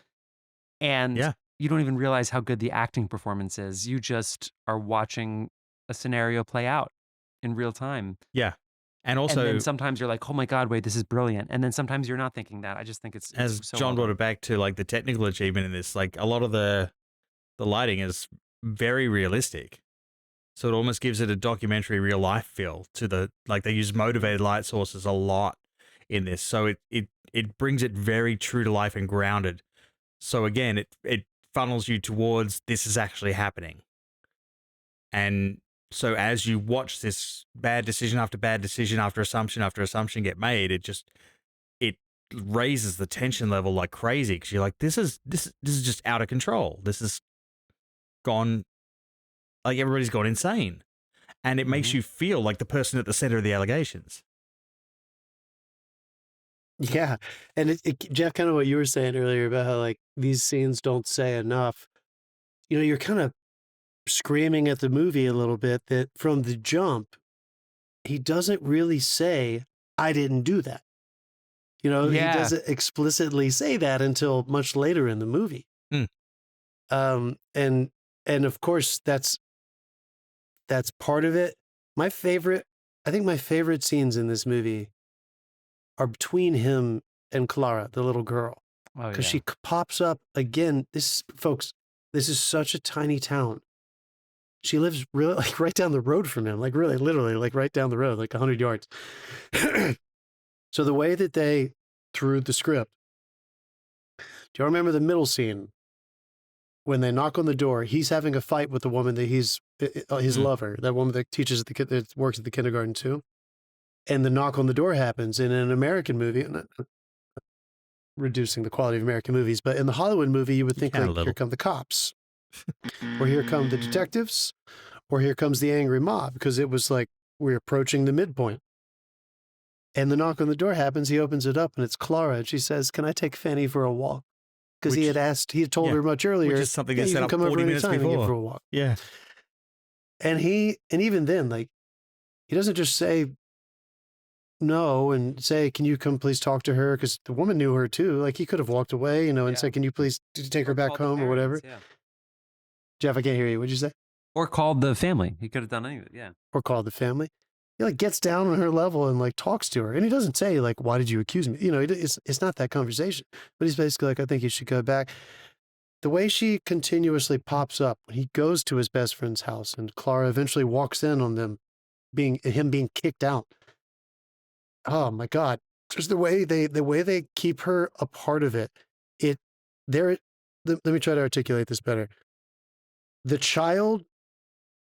[SPEAKER 1] And you don't even realize how good the acting performance is. You just are watching a scenario play out in real time.
[SPEAKER 2] Yeah. And also,
[SPEAKER 1] and then sometimes you're like, oh my God, wait, this is brilliant. And then sometimes you're not thinking that. I just think it's
[SPEAKER 2] as
[SPEAKER 1] so
[SPEAKER 2] John brought it back to, like, the technical achievement in this, like, a lot of the lighting is very realistic. So it almost gives it a documentary real life feel to they use motivated light sources a lot in this. So it brings it very true to life and grounded. So again, it funnels you towards this is actually happening. And so as you watch this bad decision after bad decision after assumption get made, it raises the tension level like crazy, because you're like, this is just out of control. This is gone, like, everybody's gone insane. And it makes you feel like the person at the center of the allegations.
[SPEAKER 3] Yeah. And Jeff, kind of what you were saying earlier about how, like, these scenes don't say enough. You're kind of screaming at the movie a little bit that from the jump, he doesn't really say, I didn't do that. He doesn't explicitly say that until much later in the movie. And of course that's part of it. I think my favorite scenes in this movie are between him and Clara, the little girl. Because she pops up again. Folks, this is such a tiny town. She lives really, like, right down the road from him, like, really, literally, like, right down the road, like 100 yards. So the way that they, through the script, do you remember the middle scene when they knock on the door? He's having a fight with the woman that his lover, that woman that teaches that works at the kindergarten too. And the knock on the door happens. In an American movie, not reducing the quality of American movies, but in the Hollywood movie, you would think, like, here come the cops, or here come the detectives, or here comes the angry mob, because it was like we're approaching the midpoint. And the knock on the door happens. He opens it up, and it's Clara. And she says, "Can I take Fanny for a walk?" Because he had told her much earlier.
[SPEAKER 2] Which is something they set up
[SPEAKER 3] come
[SPEAKER 2] 40
[SPEAKER 3] over
[SPEAKER 2] minutes
[SPEAKER 3] anytime
[SPEAKER 2] before.
[SPEAKER 3] and get for a walk.
[SPEAKER 2] Yeah.
[SPEAKER 3] And even then, like, he doesn't just say no and say, can you come please talk to her? Because the woman knew her too. Like he could have walked away, and said, can you please take her back home or whatever?
[SPEAKER 1] Yeah.
[SPEAKER 3] Jeff, I can't hear you. What'd you say?
[SPEAKER 1] Or called the family. He could have done any of it. Yeah.
[SPEAKER 3] Or called the family. He like gets down on her level and like talks to her. And he doesn't say like, why did you accuse me? It's not that conversation, but he's basically like, I think you should go back. The way she continuously pops up when he goes to his best friend's house and Clara eventually walks in on him being kicked out. Oh my God. Just the way they keep her a part of it. Let me try to articulate this better. The child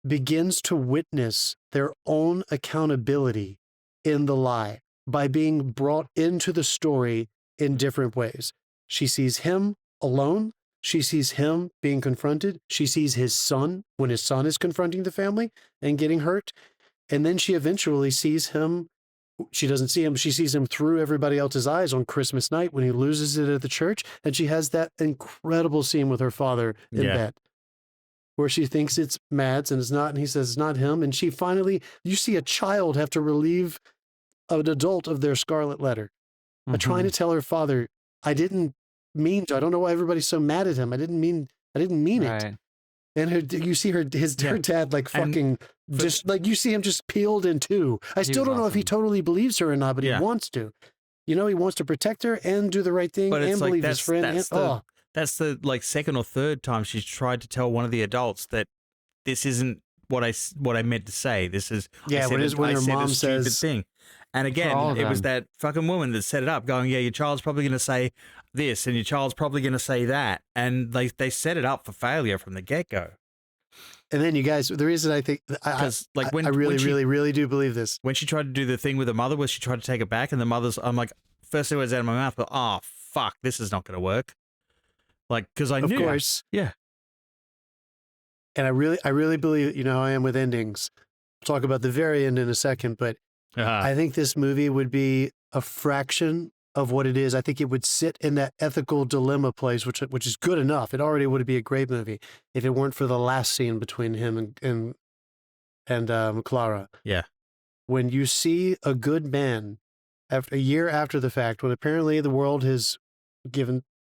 [SPEAKER 3] begins to witness their own accountability in the lie by being brought into the story in different ways. She sees him alone. She sees him being confronted. She sees his son when his son is confronting the family and getting hurt. And then she eventually sees him. She doesn't see him. She sees him through everybody else's eyes on Christmas night when he loses it at the church. And she has that incredible scene with her father in bed where she thinks it's Mads and it's not. And he says it's not him. And she finally, you see a child have to relieve an adult of their scarlet letter by trying to tell her father, I didn't mean to. I don't know why everybody's so mad at him. I didn't mean it. And you see her dad like fucking just like you see him just peeled in two. I still don't know if he totally believes her or not, but he wants to. He wants to protect her and do the right thing and believe his friend.
[SPEAKER 2] That's the like second or third time she's tried to tell one of the adults that this isn't what I meant to say. This is
[SPEAKER 3] when her mom says
[SPEAKER 2] thing. And again, it was that fucking woman that set it up, going, "Yeah, your child's probably going to say this, and your child's probably going to say that," and they set it up for failure from the get go.
[SPEAKER 3] And then you guys, the reason I think I really do believe this.
[SPEAKER 2] When she tried to do the thing with the mother, where she tried to take it back, and the mother's, I'm like, first it was out of my mouth, but oh fuck, this is not going to work. Like, because I knew,
[SPEAKER 3] of course,
[SPEAKER 2] yeah.
[SPEAKER 3] And I really believe, how I am with endings. We'll talk about the very end in a second, but I think this movie would be a fraction of what it is. I think it would sit in that ethical dilemma place, which is good enough. It already would be a great movie if it weren't for the last scene between him and Clara.
[SPEAKER 2] Yeah.
[SPEAKER 3] When you see a good man a year after the fact, when apparently the world has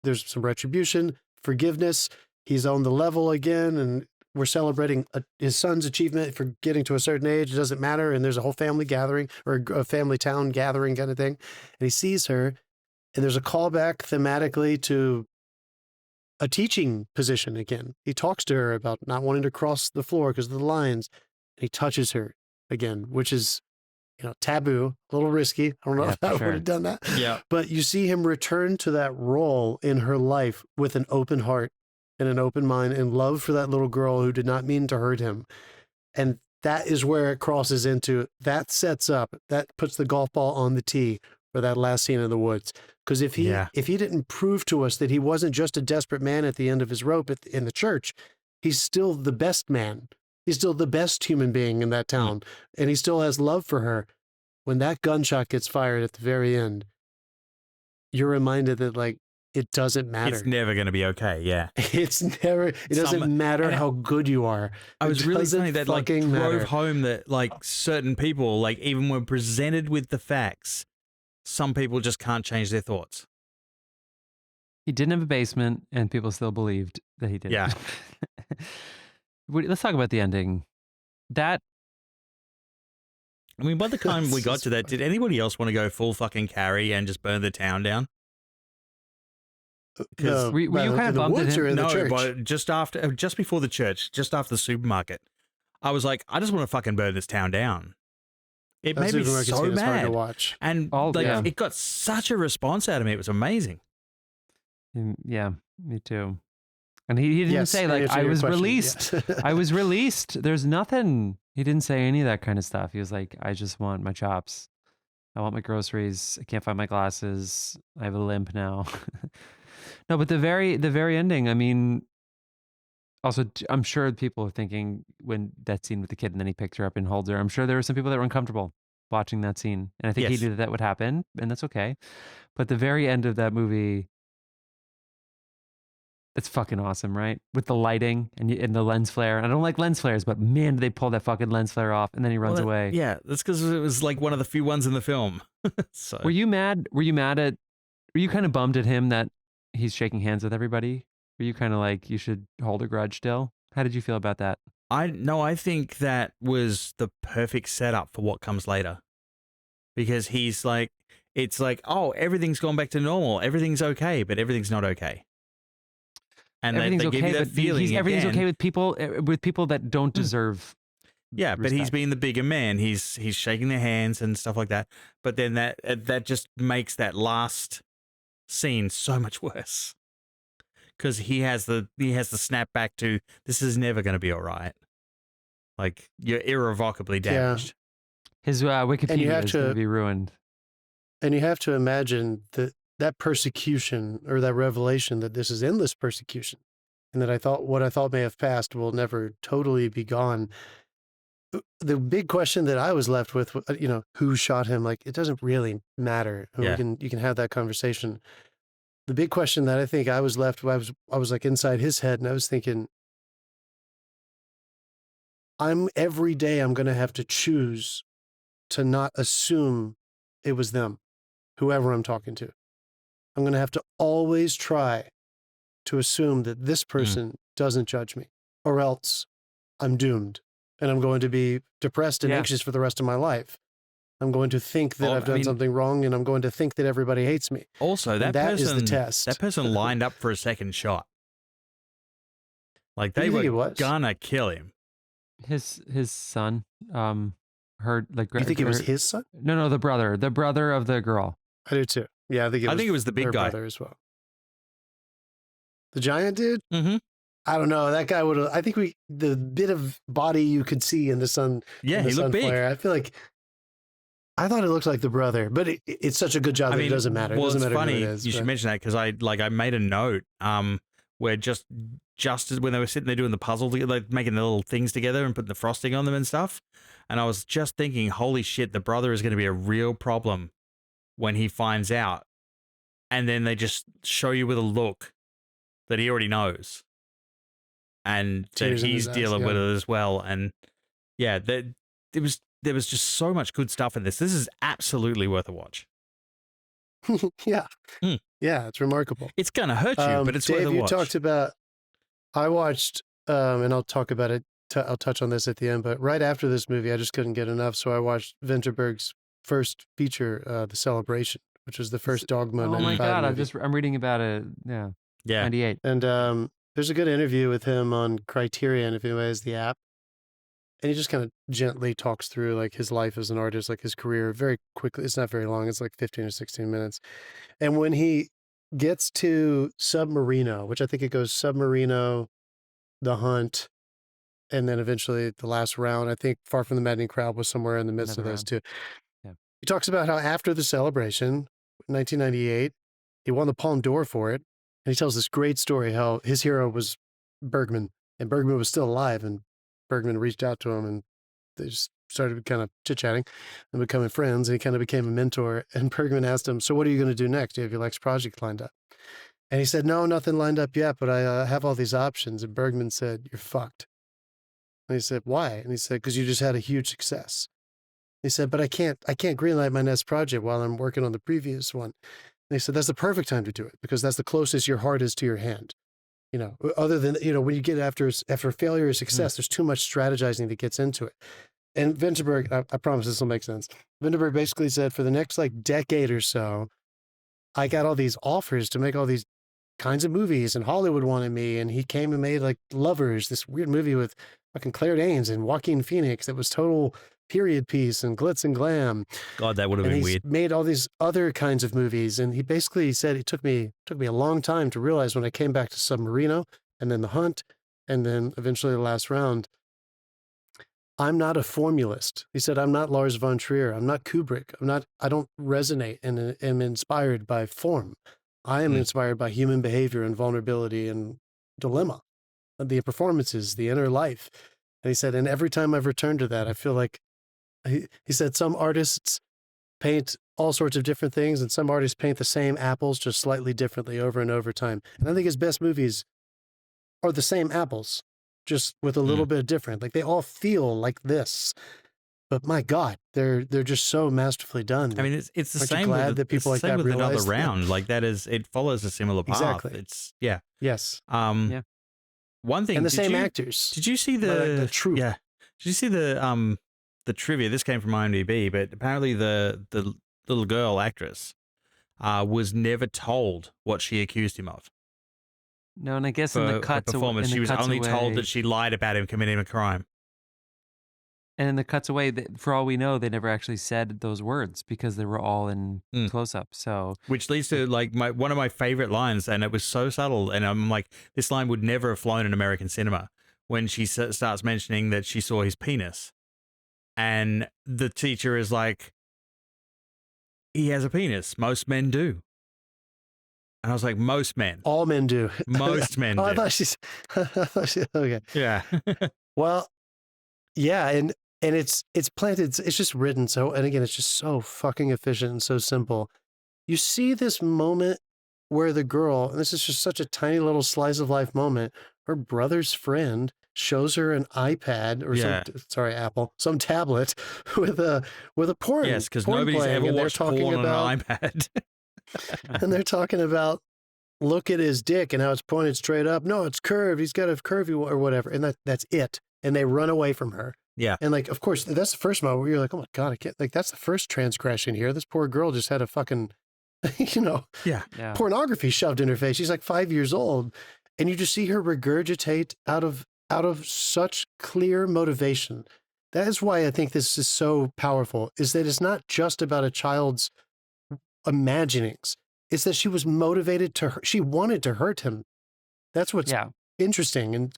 [SPEAKER 3] there's some retribution, forgiveness, he's on the level again, and we're celebrating his son's achievement for getting to a certain age. It doesn't matter. And there's a whole family gathering or a family town gathering kind of thing. And he sees her and there's a callback thematically to a teaching position again. He talks to her about not wanting to cross the floor because of the lines. And he touches her again, which is, taboo, a little risky. I don't know if I would have done that.
[SPEAKER 2] Yeah.
[SPEAKER 3] But you see him return to that role in her life with an open heart and an open mind and love for that little girl who did not mean to hurt him. And that is where it crosses into, that puts the golf ball on the tee for that last scene in the woods. Because if he didn't prove to us that he wasn't just a desperate man at the end of his rope in the church, he's still the best man. He's still the best human being in that town. And he still has love for her. When that gunshot gets fired at the very end, you're reminded that like, it doesn't matter.
[SPEAKER 2] It's never going to be okay. Yeah.
[SPEAKER 3] It doesn't matter how good you are.
[SPEAKER 2] I was really saying that like drove
[SPEAKER 3] home
[SPEAKER 2] home that like certain people, like even when presented with the facts, some people just can't change their thoughts.
[SPEAKER 1] He didn't have a basement and people still believed that he did.
[SPEAKER 2] Yeah.
[SPEAKER 1] Let's talk about the ending. I
[SPEAKER 2] mean, by the time we got to that, did anybody else want to go full fucking Carrie and just burn the town down?
[SPEAKER 1] Were you kind of bumped at him?
[SPEAKER 2] No, but just before the church, just after the supermarket, I was like, I just want to fucking burn this town down. It made me so mad.
[SPEAKER 3] Hard to watch.
[SPEAKER 2] And it got such a response out of me. It was amazing.
[SPEAKER 1] Yeah, me too. And he didn't say like, I was released. Yes. I was released. There's nothing. He didn't say any of that kind of stuff. He was like, I just want my chops. I want my groceries. I can't find my glasses. I have a limp now. No, but the very ending, I mean, also, I'm sure people are thinking when that scene with the kid and then he picks her up and holds her, I'm sure there were some people that were uncomfortable watching that scene. And I think he knew that would happen, and that's okay. But the very end of that movie, It's fucking awesome, right? With the lighting and the lens flare. And I don't like lens flares, but man, did they pull that fucking lens flare off, and then he runs away.
[SPEAKER 2] Yeah, that's because it was like one of the few ones in the film. So
[SPEAKER 1] Were you mad? Were you kind of bummed at him that he's shaking hands with everybody? Were you kind of like, you should hold a grudge still? How did you feel about that?
[SPEAKER 2] I think that was the perfect setup for what comes later. Because he's like, it's like, oh, everything's gone back to normal. Everything's okay, but everything's not okay. And
[SPEAKER 1] everything's
[SPEAKER 2] they give you that feeling
[SPEAKER 1] everything's
[SPEAKER 2] again.
[SPEAKER 1] okay with people that don't deserve.
[SPEAKER 2] Yeah, but he's being the bigger man. He's shaking their hands and stuff like that. But then that just makes that last scene so much worse. Because he has the snap back to, this is never going to be all right. Like, you're irrevocably damaged.
[SPEAKER 3] Yeah.
[SPEAKER 1] His Wikipedia is going to be ruined.
[SPEAKER 3] And you have to imagine that persecution, or that revelation that this is endless persecution, and that what I thought may have passed will never totally be gone. The big question that I was left with, who shot him? Like, it doesn't really matter.
[SPEAKER 2] Yeah.
[SPEAKER 3] You can have that conversation. The big question that I think I was left with, I was like inside his head, and I was thinking, every day I'm going to have to choose to not assume it was them, whoever I'm talking to. I'm going to have to always try to assume that this person doesn't judge me, or else I'm doomed, and I'm going to be depressed and anxious for the rest of my life. I'm going to think that I've done something wrong, and I'm going to think that everybody hates me.
[SPEAKER 2] Also, that person is the test. That person lined up for a second shot. Like, they were gonna kill him.
[SPEAKER 1] His son, heard like.
[SPEAKER 3] You think it was his son?
[SPEAKER 1] No, the brother of the girl.
[SPEAKER 3] I do too. Yeah, I think it was
[SPEAKER 2] the big guy
[SPEAKER 3] as well. The giant dude.
[SPEAKER 2] Mm-hmm.
[SPEAKER 3] I don't know. That guy would have. I think the bit of body you could see in the sun.
[SPEAKER 2] Yeah, he looked big.
[SPEAKER 3] Flare, I feel like. I thought it looked like the brother, but it's such a good job that it doesn't matter.
[SPEAKER 2] Well,
[SPEAKER 3] it doesn't matter
[SPEAKER 2] funny.
[SPEAKER 3] Who it is,
[SPEAKER 2] you should mention that because I made a note where just as when they were sitting there doing the puzzle, like making the little things together and putting the frosting on them and stuff, and I was just thinking, holy shit, the brother is going to be a real problem when he finds out, and then they just show you with a look that he already knows, and that he's dealing with it as well, and yeah, there was just so much good stuff in this. This is absolutely worth a watch.
[SPEAKER 3] Yeah. Yeah, it's remarkable.
[SPEAKER 2] It's going to hurt you, but it's
[SPEAKER 3] Dave,
[SPEAKER 2] worth a watch.
[SPEAKER 3] you talked about, I watched, and I'll talk about it, I'll touch on this at the end, but right after this movie, I just couldn't get enough, so I watched Vinterberg's first feature, The Celebration, which was the first Dogma 95
[SPEAKER 1] my God,
[SPEAKER 3] movie.
[SPEAKER 1] I'm reading about it, yeah. 98.
[SPEAKER 3] And there's a good interview with him on Criterion, if anybody has the app. And he just kind of gently talks through like his life as an artist, like his career very quickly. It's not very long. It's like 15 or 16 minutes. And when he gets to Submarino, which I think it goes Submarino, The Hunt, and then eventually the last round, I think Far From the Maddening Crowd was somewhere in the midst of those two.
[SPEAKER 1] Yeah.
[SPEAKER 3] He talks about how after The Celebration, 1998, he won the Palme d'Or for it. And he tells this great story how his hero was Bergman, and Bergman was still alive, and Bergman reached out to him, and they just started kind of chit-chatting and becoming friends, and he kind of became a mentor. And Bergman asked him, so what are you going to do next? Do you have your next project lined up? And he said, no, nothing lined up yet, but I have all these options. And Bergman said, you're fucked. And he said, why? And he said, because you just had a huge success. He said, but I can't greenlight my next project while I'm working on the previous one. And he said, that's the perfect time to do it, because that's the closest your heart is to your hand. Other than, when you get after failure or success, there's too much strategizing that gets into it. And Vinterberg, I promise this will make sense. Vinterberg basically said, for the next decade or so, I got all these offers to make all these kinds of movies, and Hollywood wanted me, and he came and made Lovers, this weird movie with fucking Claire Danes and Joaquin Phoenix that was total period piece and glitz and glam.
[SPEAKER 2] God, that would have been weird.
[SPEAKER 3] Made all these other kinds of movies, and he basically said it took me a long time to realize when I came back to Submarino, and then The Hunt, and then eventually The Last Round. I'm not a formulist. He said, I'm not Lars von Trier. I'm not Kubrick. I don't resonate and am inspired by form. I am inspired by human behavior and vulnerability and dilemma, the performances, the inner life. And he said, and every time I've returned to that, I feel like, he said, some artists paint all sorts of different things, and some artists paint the same apples just slightly differently over and over time. And I think his best movies are the same apples, just with a little bit different. Like they all feel like this. But my God, they're just so masterfully done.
[SPEAKER 2] I mean, it's the
[SPEAKER 3] Aren't
[SPEAKER 2] same.
[SPEAKER 3] You glad that people like that
[SPEAKER 2] with Another
[SPEAKER 3] realize
[SPEAKER 2] Round. Like that is, it follows a similar path.
[SPEAKER 3] Exactly.
[SPEAKER 2] It's yeah.
[SPEAKER 3] Yes.
[SPEAKER 1] Yeah.
[SPEAKER 2] One thing,
[SPEAKER 3] and the same actors.
[SPEAKER 2] Did you see the
[SPEAKER 3] truth?
[SPEAKER 2] Yeah. Did you see the trivia? This came from IMDb, but apparently the little girl actress was never told what she accused him of.
[SPEAKER 1] No, and I guess in the cuts,
[SPEAKER 2] performance, she was only told that she lied about him committing a crime.
[SPEAKER 1] And in the cuts away, for all we know, they never actually said those words because they were all in close up. So,
[SPEAKER 2] which leads to like one of my favorite lines, and it was so subtle, and I'm like, this line would never have flown in American cinema when she starts mentioning that she saw his penis, and the teacher is like, he has a penis. Most men do. And I was like, most men.
[SPEAKER 3] All men do.
[SPEAKER 2] Most men do.
[SPEAKER 3] I thought she's okay.
[SPEAKER 2] Yeah.
[SPEAKER 3] Well, yeah, and it's planted. It's just written so, and again, it's just so fucking efficient and so simple. You see this moment where the girl, and this is just such a tiny little slice of life moment. Her brother's friend shows her an iPad or some tablet with a porn.
[SPEAKER 2] Yes, because nobody's ever watched porn on an iPad.
[SPEAKER 3] And they're talking about, look at his dick and how it's pointed straight up. No, it's curved. He's got a curvy or whatever. And that's it. And they run away from her.
[SPEAKER 2] Yeah.
[SPEAKER 3] And like, of course, that's the first moment where you're like, oh my God, I can't, like, that's the first transgression here. This poor girl just had a fucking, pornography shoved in her face. She's like 5 years old. And you just see her regurgitate out of such clear motivation. That is why I think this is so powerful, is that it's not just about a child's imaginings. It's that she was motivated she wanted to hurt him. That's what's interesting. And,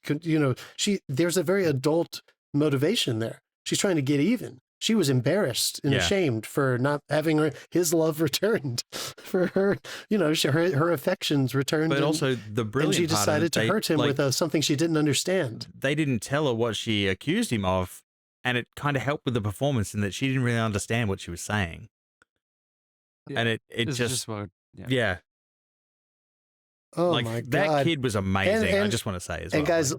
[SPEAKER 3] there's a very adult motivation there. She's trying to get even. She was embarrassed and ashamed for not having his love returned, for her, her affections returned.
[SPEAKER 2] But also the brilliant
[SPEAKER 3] and she decided to hurt him with something she didn't understand.
[SPEAKER 2] They didn't tell her what she accused him of, and it kind of helped with the performance in that she didn't really understand what she was saying. And it just yeah.
[SPEAKER 3] Oh
[SPEAKER 2] like,
[SPEAKER 3] my God.
[SPEAKER 2] That kid was amazing.
[SPEAKER 3] And
[SPEAKER 2] I just want to say as well.
[SPEAKER 3] And guys,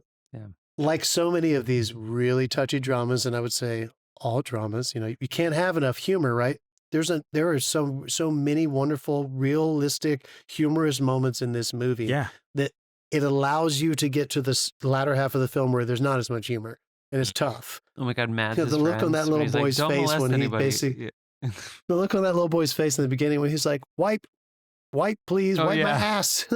[SPEAKER 3] like so many of these really touchy dramas, and I would say all dramas, you can't have enough humor, right? There are so many wonderful, realistic, humorous moments in this movie that it allows you to get to the latter half of the film where there's not as much humor, and it's tough.
[SPEAKER 1] Oh my God, Matt!
[SPEAKER 3] The look on that little boy's face when he basically, the look on that little boy's face in the beginning when he's like, wipe, please, wipe my ass.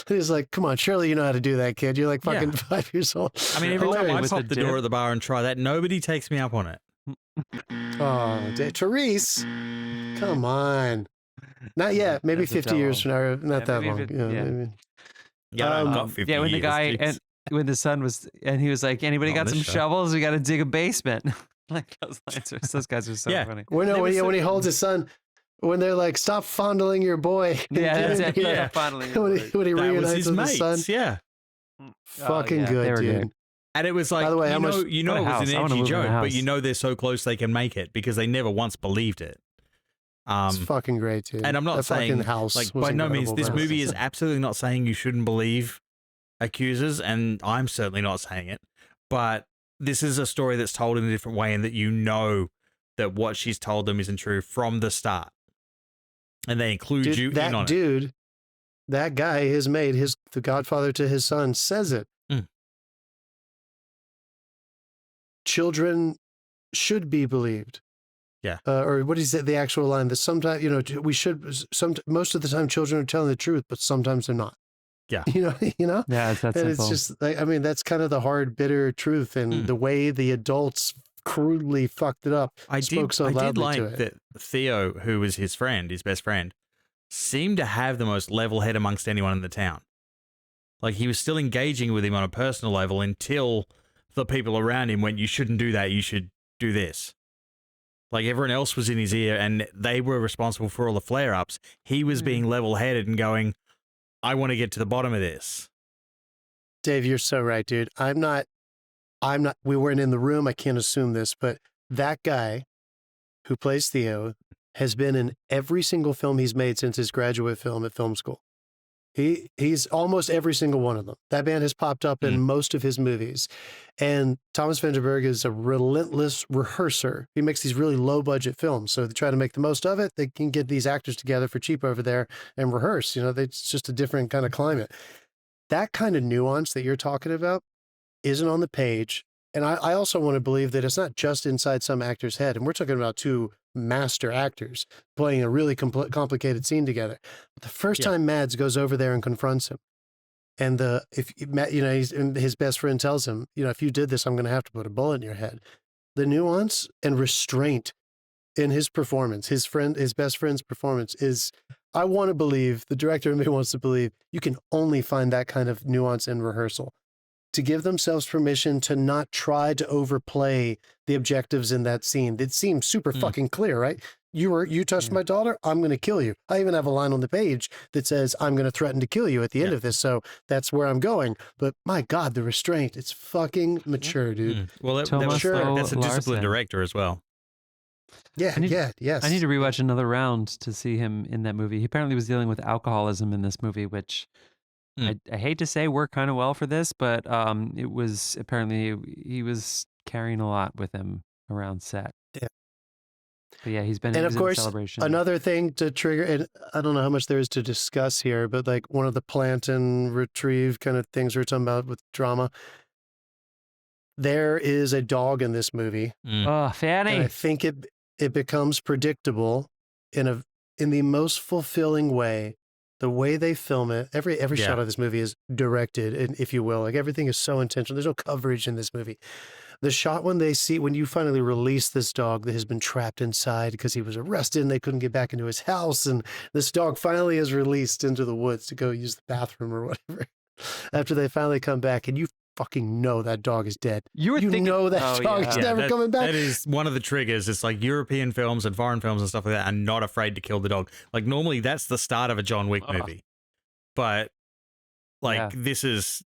[SPEAKER 3] He's like, come on, surely you know how to do that, kid. You're like fucking 5 years old.
[SPEAKER 2] I mean, every time I pop the door at the bar and try that, nobody takes me up on it.
[SPEAKER 3] Oh, Therese, come on. Not yet. Maybe 50 years from now. Not that long. Maybe.
[SPEAKER 2] I've got 50
[SPEAKER 1] when
[SPEAKER 2] years,
[SPEAKER 1] the guy and when the son was, and he was like, anybody got some shovels? We got to dig a basement. Like those guys are so funny.
[SPEAKER 3] When he holds his son, when they're like, stop fondling your boy.
[SPEAKER 1] That's it. Stop fondling your boy.
[SPEAKER 3] When he reunites with his son.
[SPEAKER 2] Yeah.
[SPEAKER 3] Fucking good, dude.
[SPEAKER 2] Good. And it was like, by the way, it was an edgy joke, but they're so close they can make it because they never once believed it.
[SPEAKER 3] It's fucking great, dude.
[SPEAKER 2] And I'm not saying, like, by no means, this movie is absolutely not saying you shouldn't believe accusers, and I'm certainly not saying it, but this is a story that's told in a different way, and that that what she's told them isn't true from the start. And they include you in on it.
[SPEAKER 3] That guy, his mate, the godfather to his son, says it. Children should be believed.
[SPEAKER 2] Yeah.
[SPEAKER 3] Or what is the actual line? That sometimes, most of the time children are telling the truth, but sometimes they're not.
[SPEAKER 2] Yeah.
[SPEAKER 3] Yeah,
[SPEAKER 1] it's that simple.
[SPEAKER 3] It's just like, I mean, that's kind of the hard, bitter truth, and the way the adults crudely fucked it up. I did like
[SPEAKER 2] that Theo, who was his best friend, seemed to have the most level head amongst anyone in the town. Like, he was still engaging with him on a personal level until the people around him went, you shouldn't do that, you should do this. Like, everyone else was in his ear and they were responsible for all the flare-ups. He was being level-headed and going, I want to get to the bottom of this.
[SPEAKER 3] Dave, you're so right, dude. I'm not, we weren't in the room, I can't assume this, but that guy who plays Theo has been in every single film he's made since his graduate film at film school. He's almost every single one of them. That man has popped up in most of his movies. And Thomas Vinterberg is a relentless rehearser. He makes these really low budget films. So they try to make the most of it. They can get these actors together for cheap over there and rehearse. It's just a different kind of climate. That kind of nuance that you're talking about isn't on the page. And I also want to believe that it's not just inside some actor's head. And we're talking about two master actors playing a really complicated scene together. But the first time Mads goes over there and confronts him, and his best friend tells him, if you did this, I'm going to have to put a bullet in your head. The nuance and restraint in his performance, his best friend's performance is, I want to believe, the director in me wants to believe, you can only find that kind of nuance in rehearsal. To give themselves permission to not try to overplay the objectives in that scene. It seems super fucking clear, right? You touched my daughter, I'm going to kill you. I even have a line on the page that says, I'm going to threaten to kill you at the end of this. So that's where I'm going. But my God, the restraint, it's fucking mature, dude.
[SPEAKER 2] Well, that's a disciplined director as well.
[SPEAKER 3] Yes.
[SPEAKER 1] I need to rewatch another round to see him in that movie. He apparently was dealing with alcoholism in this movie, which I hate to say worked kind of well for this, but it was apparently he was carrying a lot with him around set.
[SPEAKER 3] Yeah.
[SPEAKER 1] But yeah, he's been
[SPEAKER 3] and
[SPEAKER 1] in
[SPEAKER 3] of course,
[SPEAKER 1] Celebration.
[SPEAKER 3] Another thing to trigger, and I don't know how much there is to discuss here, but like one of the plant and retrieve kind of things we're talking about with drama. There is a dog in this movie.
[SPEAKER 1] Oh, Fanny.
[SPEAKER 3] And I think it becomes predictable in the most fulfilling way. The way they film it, every shot of this movie is directed, if you will. Like everything is so intentional. There's no coverage in this movie. The shot when you finally release this dog that has been trapped inside because he was arrested and they couldn't get back into his house, and this dog finally is released into the woods to go use the bathroom or whatever. After they finally come back, and you fucking know that dog is dead.
[SPEAKER 1] You know
[SPEAKER 3] that dog is never coming back.
[SPEAKER 2] That is one of the triggers. It's like European films and foreign films and stuff like that are not afraid to kill the dog. Like normally that's the start of a John Wick movie. But this is,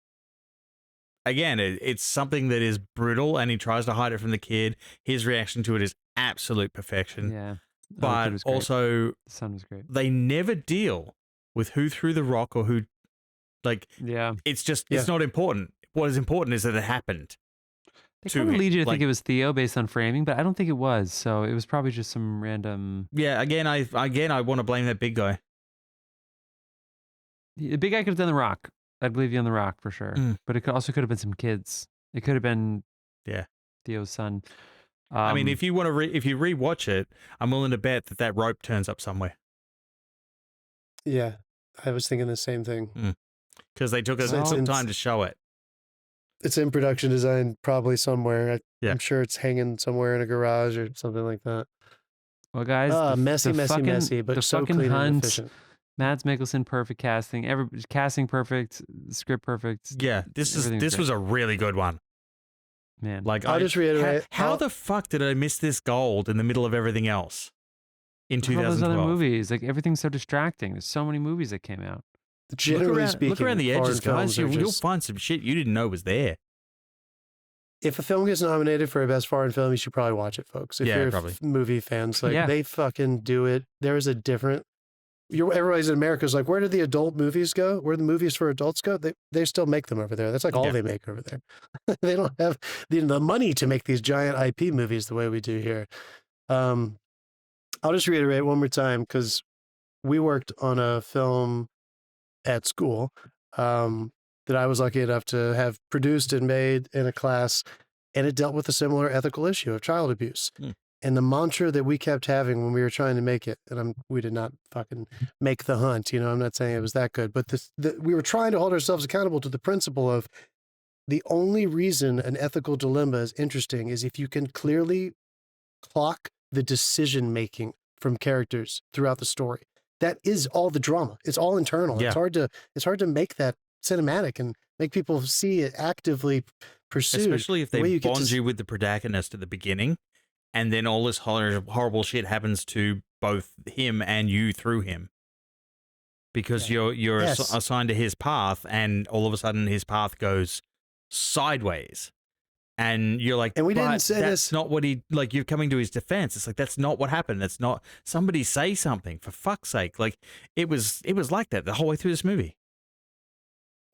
[SPEAKER 2] again, it's something that is brutal and he tries to hide it from the kid. His reaction to it is absolute perfection.
[SPEAKER 1] Yeah.
[SPEAKER 2] But also,
[SPEAKER 1] the son was great.
[SPEAKER 2] They never deal with who threw the rock or who, it's not important. What is important is that it happened.
[SPEAKER 1] They kind of lead you to think it was Theo based on framing, but I don't think it was. So it was probably just some random.
[SPEAKER 2] Yeah, again, I want to blame that big guy.
[SPEAKER 1] The big guy could have done the rock. I'd believe you on the rock for sure. But it also could have been some kids. It could have been Theo's son.
[SPEAKER 2] I mean, if you want to, if you rewatch it, I'm willing to bet that rope turns up somewhere.
[SPEAKER 3] Yeah, I was thinking the same thing.
[SPEAKER 2] Because they took some time to show it.
[SPEAKER 3] It's in production design probably somewhere. I'm sure it's hanging somewhere in a garage or something like that.
[SPEAKER 1] Well, guys,
[SPEAKER 3] messy, but so clean and efficient.
[SPEAKER 1] Mads Mikkelsen, perfect casting. Casting perfect, script perfect.
[SPEAKER 2] Yeah, this was a really good one.
[SPEAKER 1] Man,
[SPEAKER 3] I'll just reiterate.
[SPEAKER 2] How the fuck did I miss this gold in the middle of everything else in 2012? All those
[SPEAKER 1] other movies, everything's so distracting. There's so many movies that came out.
[SPEAKER 3] Generally speaking,
[SPEAKER 2] look around the edges, guys. You'll find some shit you didn't know was there.
[SPEAKER 3] If a film gets nominated for a best foreign film, you should probably watch it, folks. If you're movie fans, they fucking do it. There is a different. Everybody's in America is like, where do the adult movies go? Where the movies for adults go? They still make them over there. That's like all they make over there. They don't have the money to make these giant IP movies the way we do here. I'll just reiterate one more time because we worked on a film at school that I was lucky enough to have produced and made in a class, and it dealt with a similar ethical issue of child abuse. And the mantra that we kept having when we were trying to make it, and we did not fucking make The Hunt, I'm not saying it was that good, but we were trying to hold ourselves accountable to the principle of the only reason an ethical dilemma is interesting is if you can clearly clock the decision-making from characters throughout the story. That is all the drama. It's all internal. Yeah. It's hard to make that cinematic and make people see it actively pursued.
[SPEAKER 2] Especially if they bond you with the protagonist at the beginning, and then all this horrible shit happens to both him and you through him. Because you're assigned to his path, and all of a sudden his path goes sideways. And you're like,
[SPEAKER 3] and we didn't say
[SPEAKER 2] that's not what you're coming to his defense. It's like, that's not what happened. That's not, somebody say something for fuck's sake. Like it was like that the whole way through this movie.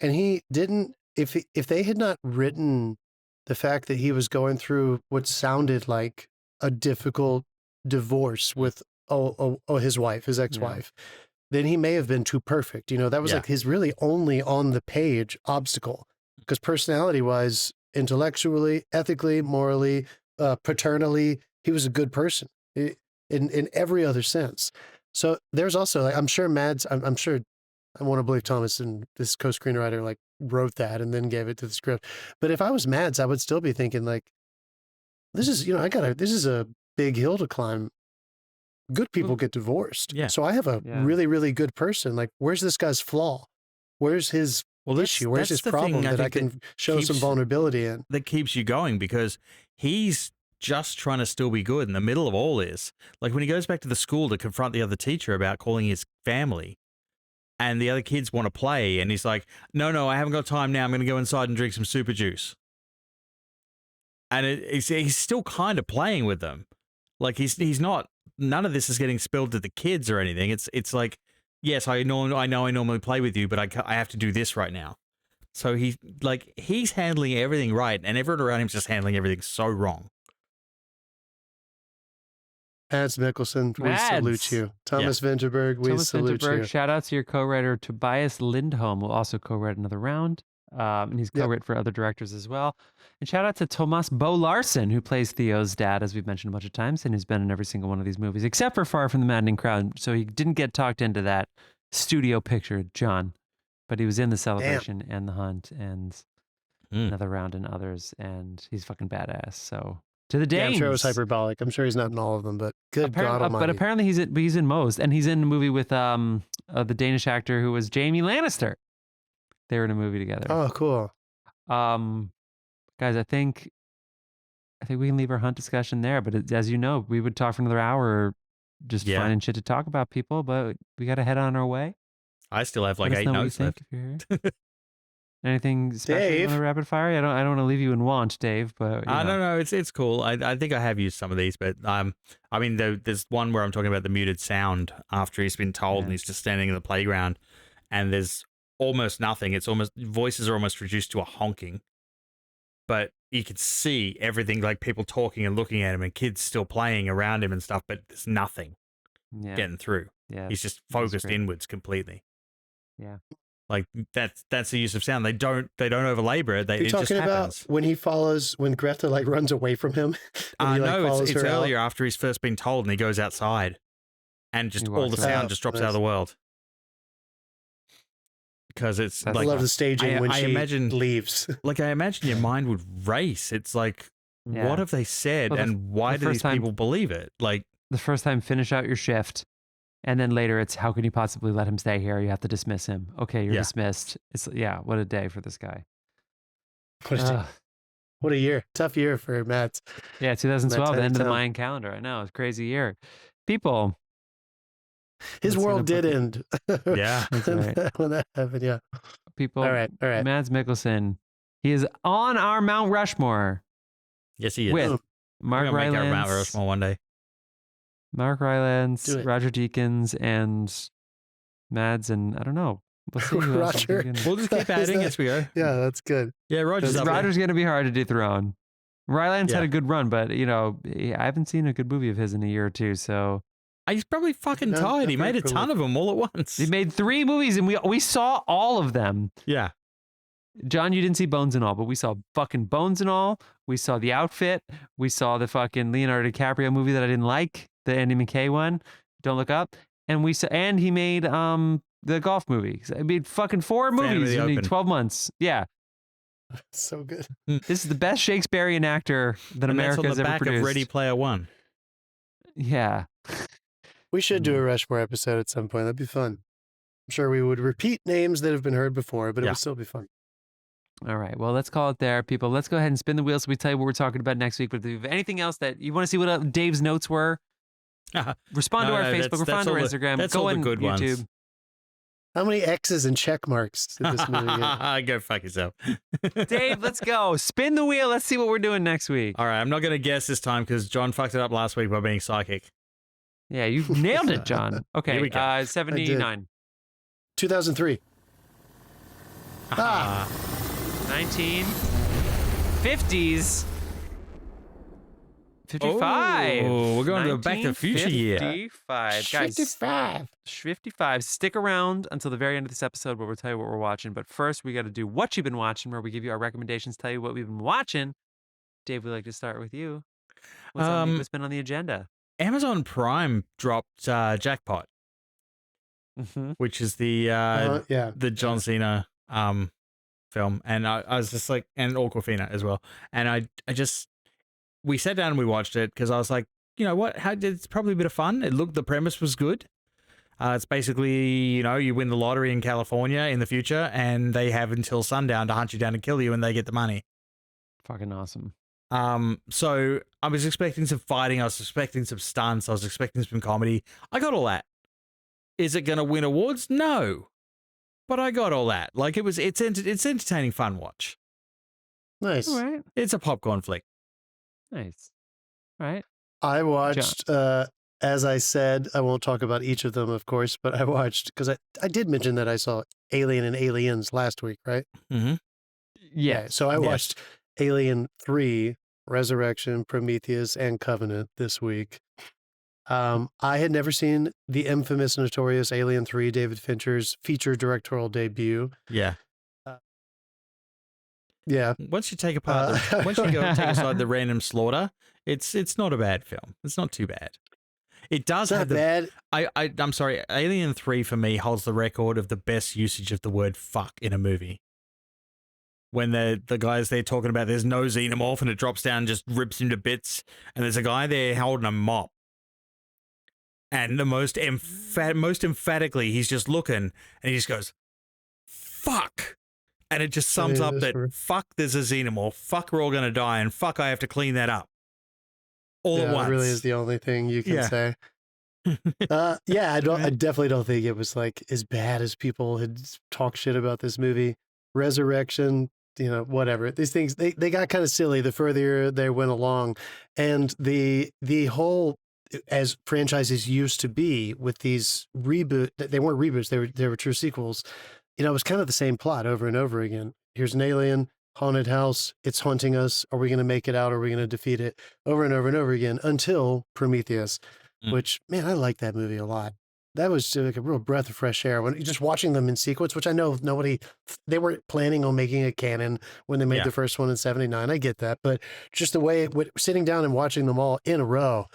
[SPEAKER 3] And he didn't, if they had not written the fact that he was going through what sounded like a difficult divorce with his wife, his ex-wife, then he may have been too perfect. You know, that was like his really only on the page obstacle, because personality-wise, intellectually, ethically, morally, paternally, he was a good person in every other sense. So there's also, like, I'm sure Mads, I'm sure, I want to believe Thomas and this co-screenwriter like wrote that and then gave it to the script. But if I was Mads, I would still be thinking like, this is, you know, this is a big hill to climb. Good people get divorced.
[SPEAKER 2] Yeah.
[SPEAKER 3] So I have a really, really good person. Like, where's this guy's flaw? Where's his issue? Where's his problem that I can show some vulnerability in?
[SPEAKER 2] That keeps you going, because he's just trying to still be good in the middle of all this. Like when he goes back to the school to confront the other teacher about calling his family, and the other kids want to play, and he's like, no, I haven't got time now. I'm going to go inside and drink some super juice. And he's still kind of playing with them. Like he's not, none of this is getting spilled to the kids or anything. It's like, yes, I know I normally play with you, but I have to do this right now. So he's handling everything right, and everyone around him's just handling everything so wrong.
[SPEAKER 3] Mads Mikkelsen, we salute you. Thomas Vinterberg, we salute you.
[SPEAKER 1] Shout out to your co-writer Tobias Lindholm, who will also co-write another round. And he's co-written for other directors as well. And shout out to Thomas Bo Larsen, who plays Theo's dad, as we've mentioned a bunch of times, and who's been in every single one of these movies, except for Far From the Maddening Crowd. So he didn't get talked into that studio picture, John. But he was in The Celebration and The Hunt and Another Round and others, and he's fucking badass. So to the Danes.
[SPEAKER 3] I'm sure it was hyperbolic. I'm sure he's not in all of them, but God almighty.
[SPEAKER 1] But apparently he's in most, and he's in a movie with the Danish actor who was Jaime Lannister. They were in a movie together.
[SPEAKER 3] Oh, cool.
[SPEAKER 1] Guys, I think we can leave our Hunt discussion there. But as you know, we would talk for another hour, just finding shit to talk about, people. But we got to head on our way.
[SPEAKER 2] I still have like 8 notes left.
[SPEAKER 1] Anything special
[SPEAKER 3] Dave?
[SPEAKER 1] on the rapid fire? I don't want to leave you in want, Dave. But
[SPEAKER 2] no, it's cool. I think I have used some of these, but I mean, there's one where I'm talking about the muted sound after he's been told, and he's just standing in the playground, and there's almost nothing. It's almost, voices are almost reduced to a honking, but you could see everything, like people talking and looking at him, and kids still playing around him and stuff, but there's nothing getting through.
[SPEAKER 1] Yeah,
[SPEAKER 2] he's just focused inwards completely.
[SPEAKER 1] Yeah.
[SPEAKER 2] Like that's the use of sound. They don't overlabor it.
[SPEAKER 3] You're talking about when Greta like runs away from him.
[SPEAKER 2] No, it's earlier after he's first been told, and he goes outside, and just all the sound just drops out of the world. Because it's
[SPEAKER 3] I love the staging when she leaves.
[SPEAKER 2] Like I imagine your mind would race. It's like, what have they said, and why do these people believe it? Like
[SPEAKER 1] the first time, finish out your shift. And then later it's, how can you possibly let him stay here? You have to dismiss him. Okay, you're dismissed. It's what a day for this guy.
[SPEAKER 3] What a year. Tough year for Matt.
[SPEAKER 1] Yeah, 2012, the end of the Mayan calendar. I know, it's a crazy year. People.
[SPEAKER 3] His world did end.
[SPEAKER 2] Yeah.
[SPEAKER 1] That's right.
[SPEAKER 3] When that happened, yeah.
[SPEAKER 1] People.
[SPEAKER 3] All right.
[SPEAKER 1] Mads Mikkelsen. He is on our Mount Rushmore.
[SPEAKER 2] Yes, he is.
[SPEAKER 1] With Mark
[SPEAKER 2] Rylance. Make our Mount
[SPEAKER 1] Rylance.
[SPEAKER 2] Rushmore one day.
[SPEAKER 1] Mark Rylance, Roger Deakins, and Mads, and I don't know. We'll see who else
[SPEAKER 3] Roger.
[SPEAKER 2] We'll just keep adding as we go.
[SPEAKER 3] Yeah, that's good.
[SPEAKER 2] Yeah, Roger's
[SPEAKER 1] going to be hard to dethrone. Rylance had a good run, but I haven't seen a good movie of his in a year or two, so.
[SPEAKER 2] He's probably fucking tired. He made a ton of them all at once.
[SPEAKER 1] He made 3 movies, and we saw all of them.
[SPEAKER 2] Yeah.
[SPEAKER 1] John, you didn't see Bones and All, but we saw fucking Bones and All. We saw The Outfit. We saw the fucking Leonardo DiCaprio movie that I didn't like, the Andy McKay one, Don't Look Up. And he made the golf movie. I made fucking 4 movies in 12 months. Yeah.
[SPEAKER 3] So good.
[SPEAKER 1] This is the best Shakespearean actor that America has ever produced.
[SPEAKER 2] That's on the back of Ready Player One.
[SPEAKER 1] Yeah.
[SPEAKER 3] We should do a Rushmore episode at some point. That'd be fun. I'm sure we would repeat names that have been heard before, but it would still be fun.
[SPEAKER 1] All right. Well, let's call it there, people. Let's go ahead and spin the wheel so we tell you what we're talking about next week. But if you have anything else that you want to see what Dave's notes were, respond to our Facebook, respond to our Instagram.
[SPEAKER 2] That's
[SPEAKER 1] go
[SPEAKER 2] all the
[SPEAKER 1] on
[SPEAKER 2] good
[SPEAKER 1] YouTube.
[SPEAKER 2] Ones.
[SPEAKER 3] How many X's and check marks did this movie get?
[SPEAKER 2] Go fuck yourself.
[SPEAKER 1] Dave, let's go. Spin the wheel. Let's see what we're doing next week.
[SPEAKER 2] All right. I'm not going to guess this time because John fucked it up last week by being psychic.
[SPEAKER 1] Yeah, you nailed it, John. Okay,
[SPEAKER 2] Here we go.
[SPEAKER 1] 79.
[SPEAKER 3] 2003. Ah.
[SPEAKER 1] 1950s. 55.
[SPEAKER 2] Oh, we're going to a Back to the Future year.
[SPEAKER 1] 55. Guys, 55. Stick around until the very end of this episode where we'll tell you what we're watching. But first, we got to do What You've Been Watching, where we give you our recommendations, tell you what we've been watching. Dave, we'd like to start with you. What's been on the agenda?
[SPEAKER 2] Amazon Prime dropped Jackpot, which is the John Cena film, and I was just like, and Awkwafina as well, and we sat down and we watched it because I was like, you know what, it's probably a bit of fun. The premise was good. It's basically, you win the lottery in California in the future, and they have until sundown to hunt you down and kill you, and they get the money.
[SPEAKER 1] Fucking awesome.
[SPEAKER 2] So I was expecting some fighting, I was expecting some stunts, I was expecting some comedy. I got all that. Is it going to win awards? No. But I got all that. Like, it's entertaining, fun watch.
[SPEAKER 3] Nice.
[SPEAKER 1] All right.
[SPEAKER 2] It's a popcorn flick.
[SPEAKER 1] Nice. All right.
[SPEAKER 3] I watched, as I said, I won't talk about each of them, of course, but I watched, because I did mention that I saw Alien and Aliens last week, right?
[SPEAKER 2] Mm-hmm.
[SPEAKER 1] Yeah.
[SPEAKER 3] So I watched Alien 3, Resurrection, Prometheus, and Covenant this week. I had never seen the infamous, notorious Alien 3, David Fincher's feature directorial debut.
[SPEAKER 2] Yeah.
[SPEAKER 3] Yeah.
[SPEAKER 2] Once you take apart, once you go take aside the random slaughter, it's not a bad film. It's not too bad. It does have
[SPEAKER 3] bad.
[SPEAKER 2] I'm sorry. Alien 3 for me holds the record of the best usage of the word fuck in a movie. When the guys they're talking about, there's no xenomorph and it drops down and just rips him to bits, and there's a guy there holding a mop. And the most emphatically, he's just looking and he just goes, fuck. And it just sums up that fuck, there's a xenomorph, fuck, we're all going to die, and fuck, I have to clean that up. All at once.
[SPEAKER 3] It really is the only thing you can say. I definitely don't think it was like as bad as people had talked shit about this movie. Resurrection, whatever. These things, they got kind of silly the further they went along. And the whole, as franchises used to be with these they weren't reboots, they were true sequels. It was kind of the same plot over and over again. Here's an alien, haunted house, it's haunting us. Are we going to make it out? Are we going to defeat it? Over and over and over again until Prometheus, which, man, I like that movie a lot. That was like a real breath of fresh air when just watching them in sequence, which I know they weren't planning on making a canon when they made the first one in 79. I get that. But just the way sitting down and watching them all in a row,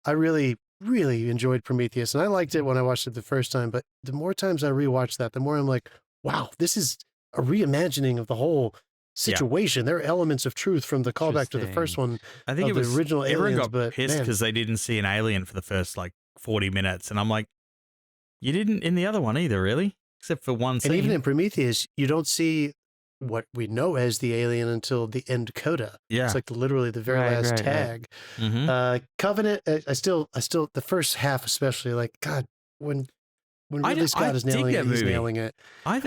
[SPEAKER 3] I really, really enjoyed Prometheus. And I liked it when I watched it the first time. But the more times I rewatch that, the more I'm like, wow, this is a reimagining of the whole situation. There are elements of truth from the callback to the first one.
[SPEAKER 2] I think it was
[SPEAKER 3] the original
[SPEAKER 2] everyone
[SPEAKER 3] Aliens,
[SPEAKER 2] got pissed because they didn't see an alien for the first 40 minutes. And I'm like, you didn't in the other one either, really? Except for one scene.
[SPEAKER 3] And even in Prometheus, you don't see what we know as the alien until the end coda.
[SPEAKER 2] Yeah.
[SPEAKER 3] It's like literally the very last tag.
[SPEAKER 2] Right. Mm-hmm.
[SPEAKER 3] Covenant, I still, the first half especially, God, when Ridley Scott is nailing it, he's nailing it. I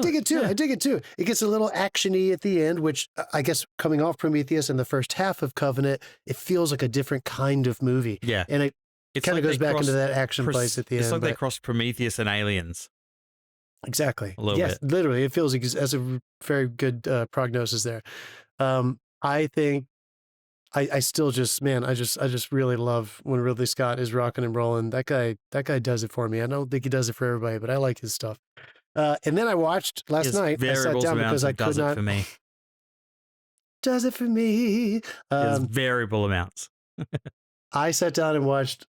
[SPEAKER 3] dig it too. Yeah. I dig it too. It gets a little action-y at the end, which I guess coming off Prometheus and the first half of Covenant, it feels like a different kind of movie.
[SPEAKER 2] Yeah.
[SPEAKER 3] And it kind of goes back into that action place at the end.
[SPEAKER 2] It's like they crossed Prometheus and Aliens.
[SPEAKER 3] Exactly.
[SPEAKER 2] A little bit.
[SPEAKER 3] Literally. It feels as a very good prognosis there. I think I still just, man, I just really love when Ridley Scott is rocking and rolling. That guy does it for me. I don't think he does it for everybody, but I like his stuff. And then I watched last night. I sat down because I could not.
[SPEAKER 2] It for me.
[SPEAKER 3] Does it for me?
[SPEAKER 2] There's variable amounts.
[SPEAKER 3] I sat down and watched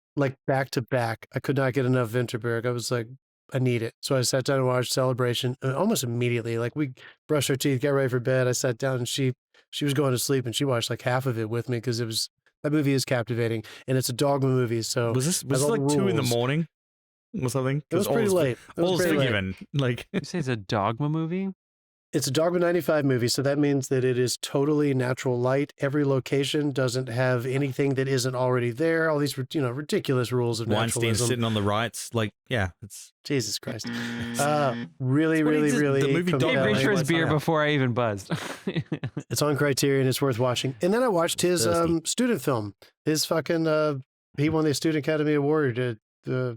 [SPEAKER 3] back to back. I could not get enough Vinterberg. I was like, I need it. So I sat down and watched Celebration almost immediately. We brushed our teeth, got ready for bed. I sat down and she was going to sleep and she watched half of it with me because that movie is captivating and it's a dogma movie. So
[SPEAKER 2] was this 2 a.m. or something?
[SPEAKER 3] It was pretty late.
[SPEAKER 2] All's forgiven.
[SPEAKER 1] You say it's a dogma movie?
[SPEAKER 3] It's a Dogma 95 movie, so that means that it is totally natural light. Every location doesn't have anything that isn't already there. All these, ridiculous rules of naturalism.
[SPEAKER 2] Weinstein's sitting on the rights. It's
[SPEAKER 3] Jesus Christ. Really, really.
[SPEAKER 2] The movie
[SPEAKER 1] Dave reached for his beer before I even buzzed.
[SPEAKER 3] It's on Criterion. It's worth watching. And then I watched his student film. His fucking, he won the Student Academy Award. Their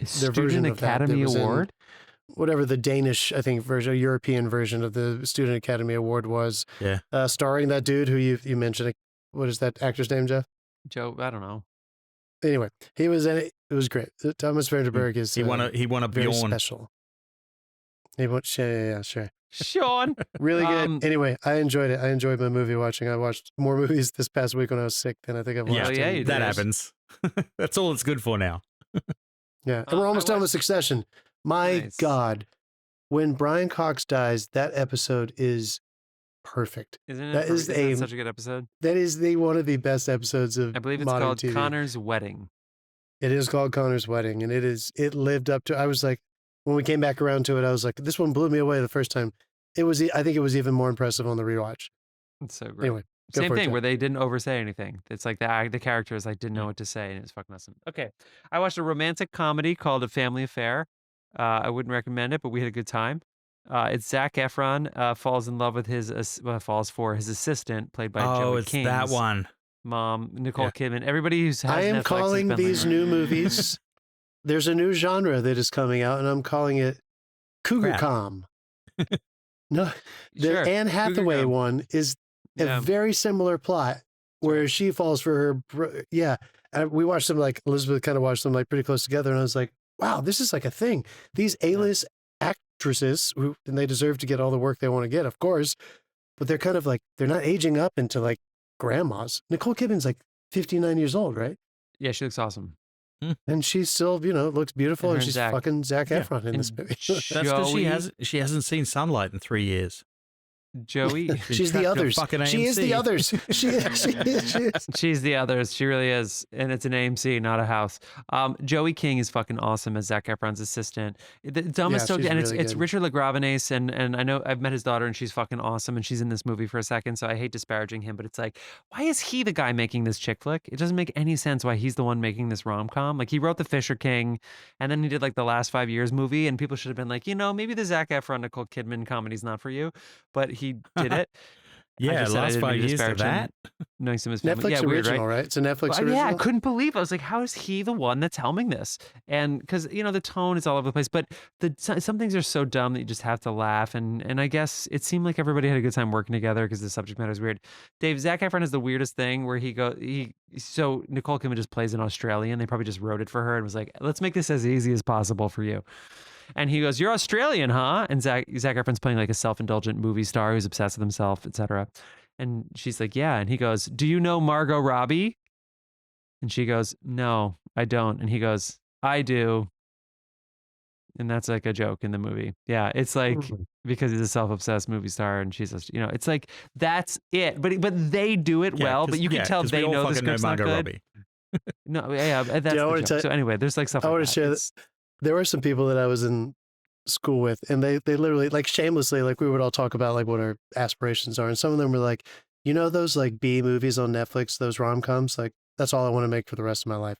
[SPEAKER 1] Student Academy Award?
[SPEAKER 3] whatever the Danish, I think, version, European version of the Student Academy Award was.
[SPEAKER 2] Yeah.
[SPEAKER 3] Starring that dude who you mentioned. What is that actor's name, Jeff?
[SPEAKER 1] Joe, I don't know.
[SPEAKER 3] Anyway, he was in it. It was great. Thomas Vinterberg is
[SPEAKER 2] he won a
[SPEAKER 3] very
[SPEAKER 2] Bjorn.
[SPEAKER 3] special. He won, yeah, sure.
[SPEAKER 1] Sean.
[SPEAKER 3] Really good. Anyway, I enjoyed it. I enjoyed my movie watching. I watched more movies this past week when I was sick than I think I've watched.
[SPEAKER 1] Yeah,
[SPEAKER 2] that happens. That's all it's good for now.
[SPEAKER 3] Yeah, and we're almost done with Succession. My God, when Brian Cox dies, that episode is perfect.
[SPEAKER 1] Isn't it? Such a good episode?
[SPEAKER 3] That is one of the best episodes of.
[SPEAKER 1] I believe it's
[SPEAKER 3] modern
[SPEAKER 1] called
[SPEAKER 3] TV.
[SPEAKER 1] Connor's Wedding.
[SPEAKER 3] It is called Connor's Wedding, and it lived up to. I was like, when we came back around to it, I was like, this one blew me away the first time. I think it was even more impressive on the rewatch.
[SPEAKER 1] It's so great.
[SPEAKER 3] Anyway,
[SPEAKER 1] same thing where they didn't oversay anything. It's like the characters like didn't know what to say, and it was fucking awesome. Okay, I watched a romantic comedy called A Family Affair. I wouldn't recommend it, but we had a good time. It's Zac Efron falls in love with falls for his assistant, played by Joey King's
[SPEAKER 2] that one.
[SPEAKER 1] Mom, Nicole Kidman. Everybody who's has
[SPEAKER 3] I am
[SPEAKER 1] Netflix
[SPEAKER 3] calling
[SPEAKER 1] has been
[SPEAKER 3] these
[SPEAKER 1] like,
[SPEAKER 3] new movies. There's a new genre that is coming out, and I'm calling it Cougar Com. No, the
[SPEAKER 1] Sure.
[SPEAKER 3] Anne Hathaway
[SPEAKER 1] Cougar-com.
[SPEAKER 3] one is a very similar plot where she falls for her. And we watched them, like Elizabeth kind of watched them like pretty close together, and I was like, wow, this is like a thing. These A-list actresses, and they deserve to get all the work they want to get, of course, but they're kind of like, they're not aging up into like grandmas. Nicole Kidman's like 59 years old, right?
[SPEAKER 1] Yeah, she looks awesome.
[SPEAKER 3] And she still, looks beautiful, and she's
[SPEAKER 1] Zac.
[SPEAKER 3] fucking Zac Efron in this movie.
[SPEAKER 2] That's because she hasn't seen sunlight in 3 years.
[SPEAKER 1] Joey.
[SPEAKER 3] She's the others. She is the others. She is.
[SPEAKER 1] She's the others. She really is. And it's an AMC, not a house. Joey King is fucking awesome as Zac Efron's assistant. The dumbest
[SPEAKER 3] Yeah, she's
[SPEAKER 1] and
[SPEAKER 3] really
[SPEAKER 1] it's
[SPEAKER 3] good.
[SPEAKER 1] Richard LaGravenese, and I know I've met his daughter and she's fucking awesome, and she's in this movie for a second, so I hate disparaging him, but it's like, why is he the guy making this chick flick? It doesn't make any sense why he's the one making this rom-com. Like, he wrote The Fisher King, and then he did like the Last 5 Years movie, and people should have been like, maybe the Zac Efron Nicole Kidman comedy's not for you, but he did it.
[SPEAKER 2] Yeah, Last 5 years of that.
[SPEAKER 1] Knowing some of his family.
[SPEAKER 3] Netflix
[SPEAKER 1] Yeah, weird,
[SPEAKER 3] original, right? It's a Netflix original.
[SPEAKER 1] Yeah, I couldn't believe it. I was like, how is he the one that's helming this? And because, the tone is all over the place, but some things are so dumb that you just have to laugh. And I guess it seemed like everybody had a good time working together because the subject matter is weird. Dave, Zac Efron is the weirdest thing where so Nicole Kidman just plays an Australian. They probably just wrote it for her and was like, let's make this as easy as possible for you. And he goes, you're Australian, huh? And Zac Efron's playing like a self-indulgent movie star who's obsessed with himself, etc. And she's like, yeah. And he goes, do you know Margot Robbie? And she goes, no, I don't. And he goes, I do. And that's like a joke in the movie. Yeah, it's like because he's a self-obsessed movie star, and she's it's like that's it. But they do it well. But you can tell they know the script's not good. Robbie. No, yeah, that's the joke. So anyway, there's like stuff.
[SPEAKER 3] I
[SPEAKER 1] want
[SPEAKER 3] to share that there were some people that I was in school with, and they literally, like, shamelessly, like, we would all talk about like what our aspirations are, and some of them were like, those like B movies on Netflix, those rom-coms, like, that's all I want to make for the rest of my life.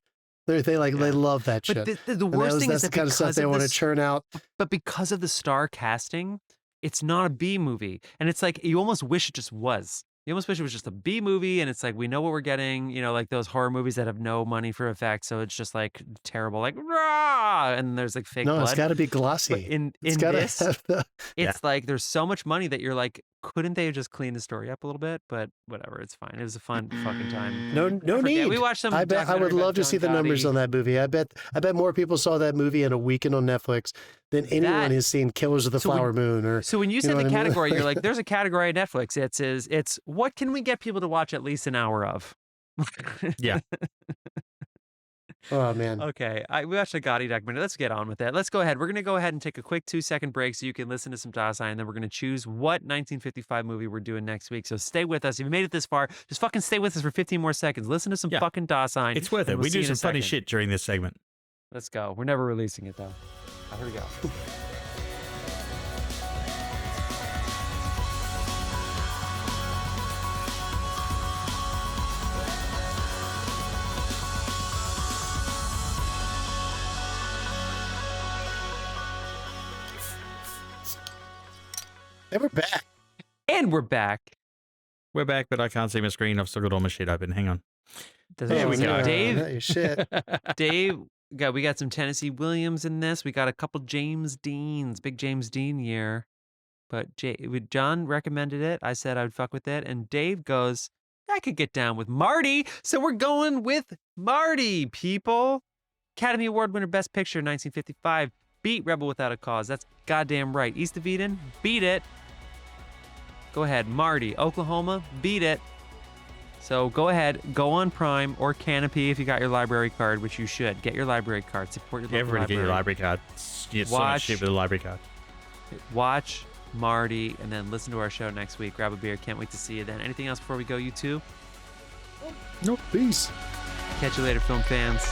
[SPEAKER 3] They love that shit.
[SPEAKER 1] But the worst thing is
[SPEAKER 3] that's the kind of stuff they want to churn out.
[SPEAKER 1] But because of the star casting, it's not a B movie, and it's like you almost wish it just was. You almost wish it was just a B movie, and it's like, we know what we're getting, like those horror movies that have no money for effects, so it's just like terrible, like rah, and there's like fake blood.
[SPEAKER 3] No, it's got to be glossy.
[SPEAKER 1] But in this, it's like there's so much money that you're like, couldn't they have just cleaned the story up a little bit? But whatever, it's fine. It was a fun fucking time.
[SPEAKER 3] No need.
[SPEAKER 1] We watched some.
[SPEAKER 3] I bet I would love to see the numbers on that movie. I bet more people saw that movie in a weekend on Netflix than anyone has seen Killers of the Flower Moon. Or
[SPEAKER 1] so when you said the category, you're like, there's a category at Netflix. It's what can we get people to watch at least an hour of?
[SPEAKER 2] Yeah.
[SPEAKER 3] Oh, man.
[SPEAKER 1] Okay. We watched a Gotti documentary. Let's get on with that. Let's go ahead. We're going to go ahead and take a quick 2-second break so you can listen to some Dasein, and then we're going to choose what 1955 movie we're doing next week. So stay with us. If you made it this far, just fucking stay with us for 15 more seconds. Listen to some fucking Dasein.
[SPEAKER 2] It's worth it. We do some funny shit during this segment.
[SPEAKER 1] Let's go. We're never releasing it, though. Oh, here we go.
[SPEAKER 3] And we're back.
[SPEAKER 1] And we're back.
[SPEAKER 2] We're back, but I can't see my screen. I've still got all my shit open. Hang on.
[SPEAKER 1] There we go. Dave,
[SPEAKER 3] shit.
[SPEAKER 1] Dave We got some Tennessee Williams in this. We got a couple James Deans, big James Dean year. But John recommended it. I said I would fuck with it. And Dave goes, I could get down with Marty. So we're going with Marty, people. Academy Award winner, Best Picture, 1955. Beat Rebel Without a Cause. That's goddamn right. East of Eden, beat it. Go ahead, Marty. Oklahoma, beat it. So go ahead, go on Prime or Canopy if you got your library card, which you should. Get your library card. Support your local
[SPEAKER 2] Everybody
[SPEAKER 1] library.
[SPEAKER 2] get your library card. You get so much shit with a library card.
[SPEAKER 1] Watch Marty, and then listen to our show next week. Grab a beer. Can't wait to see you then. Anything else before we go, you two?
[SPEAKER 3] Nope. Peace.
[SPEAKER 1] Catch you later, film fans.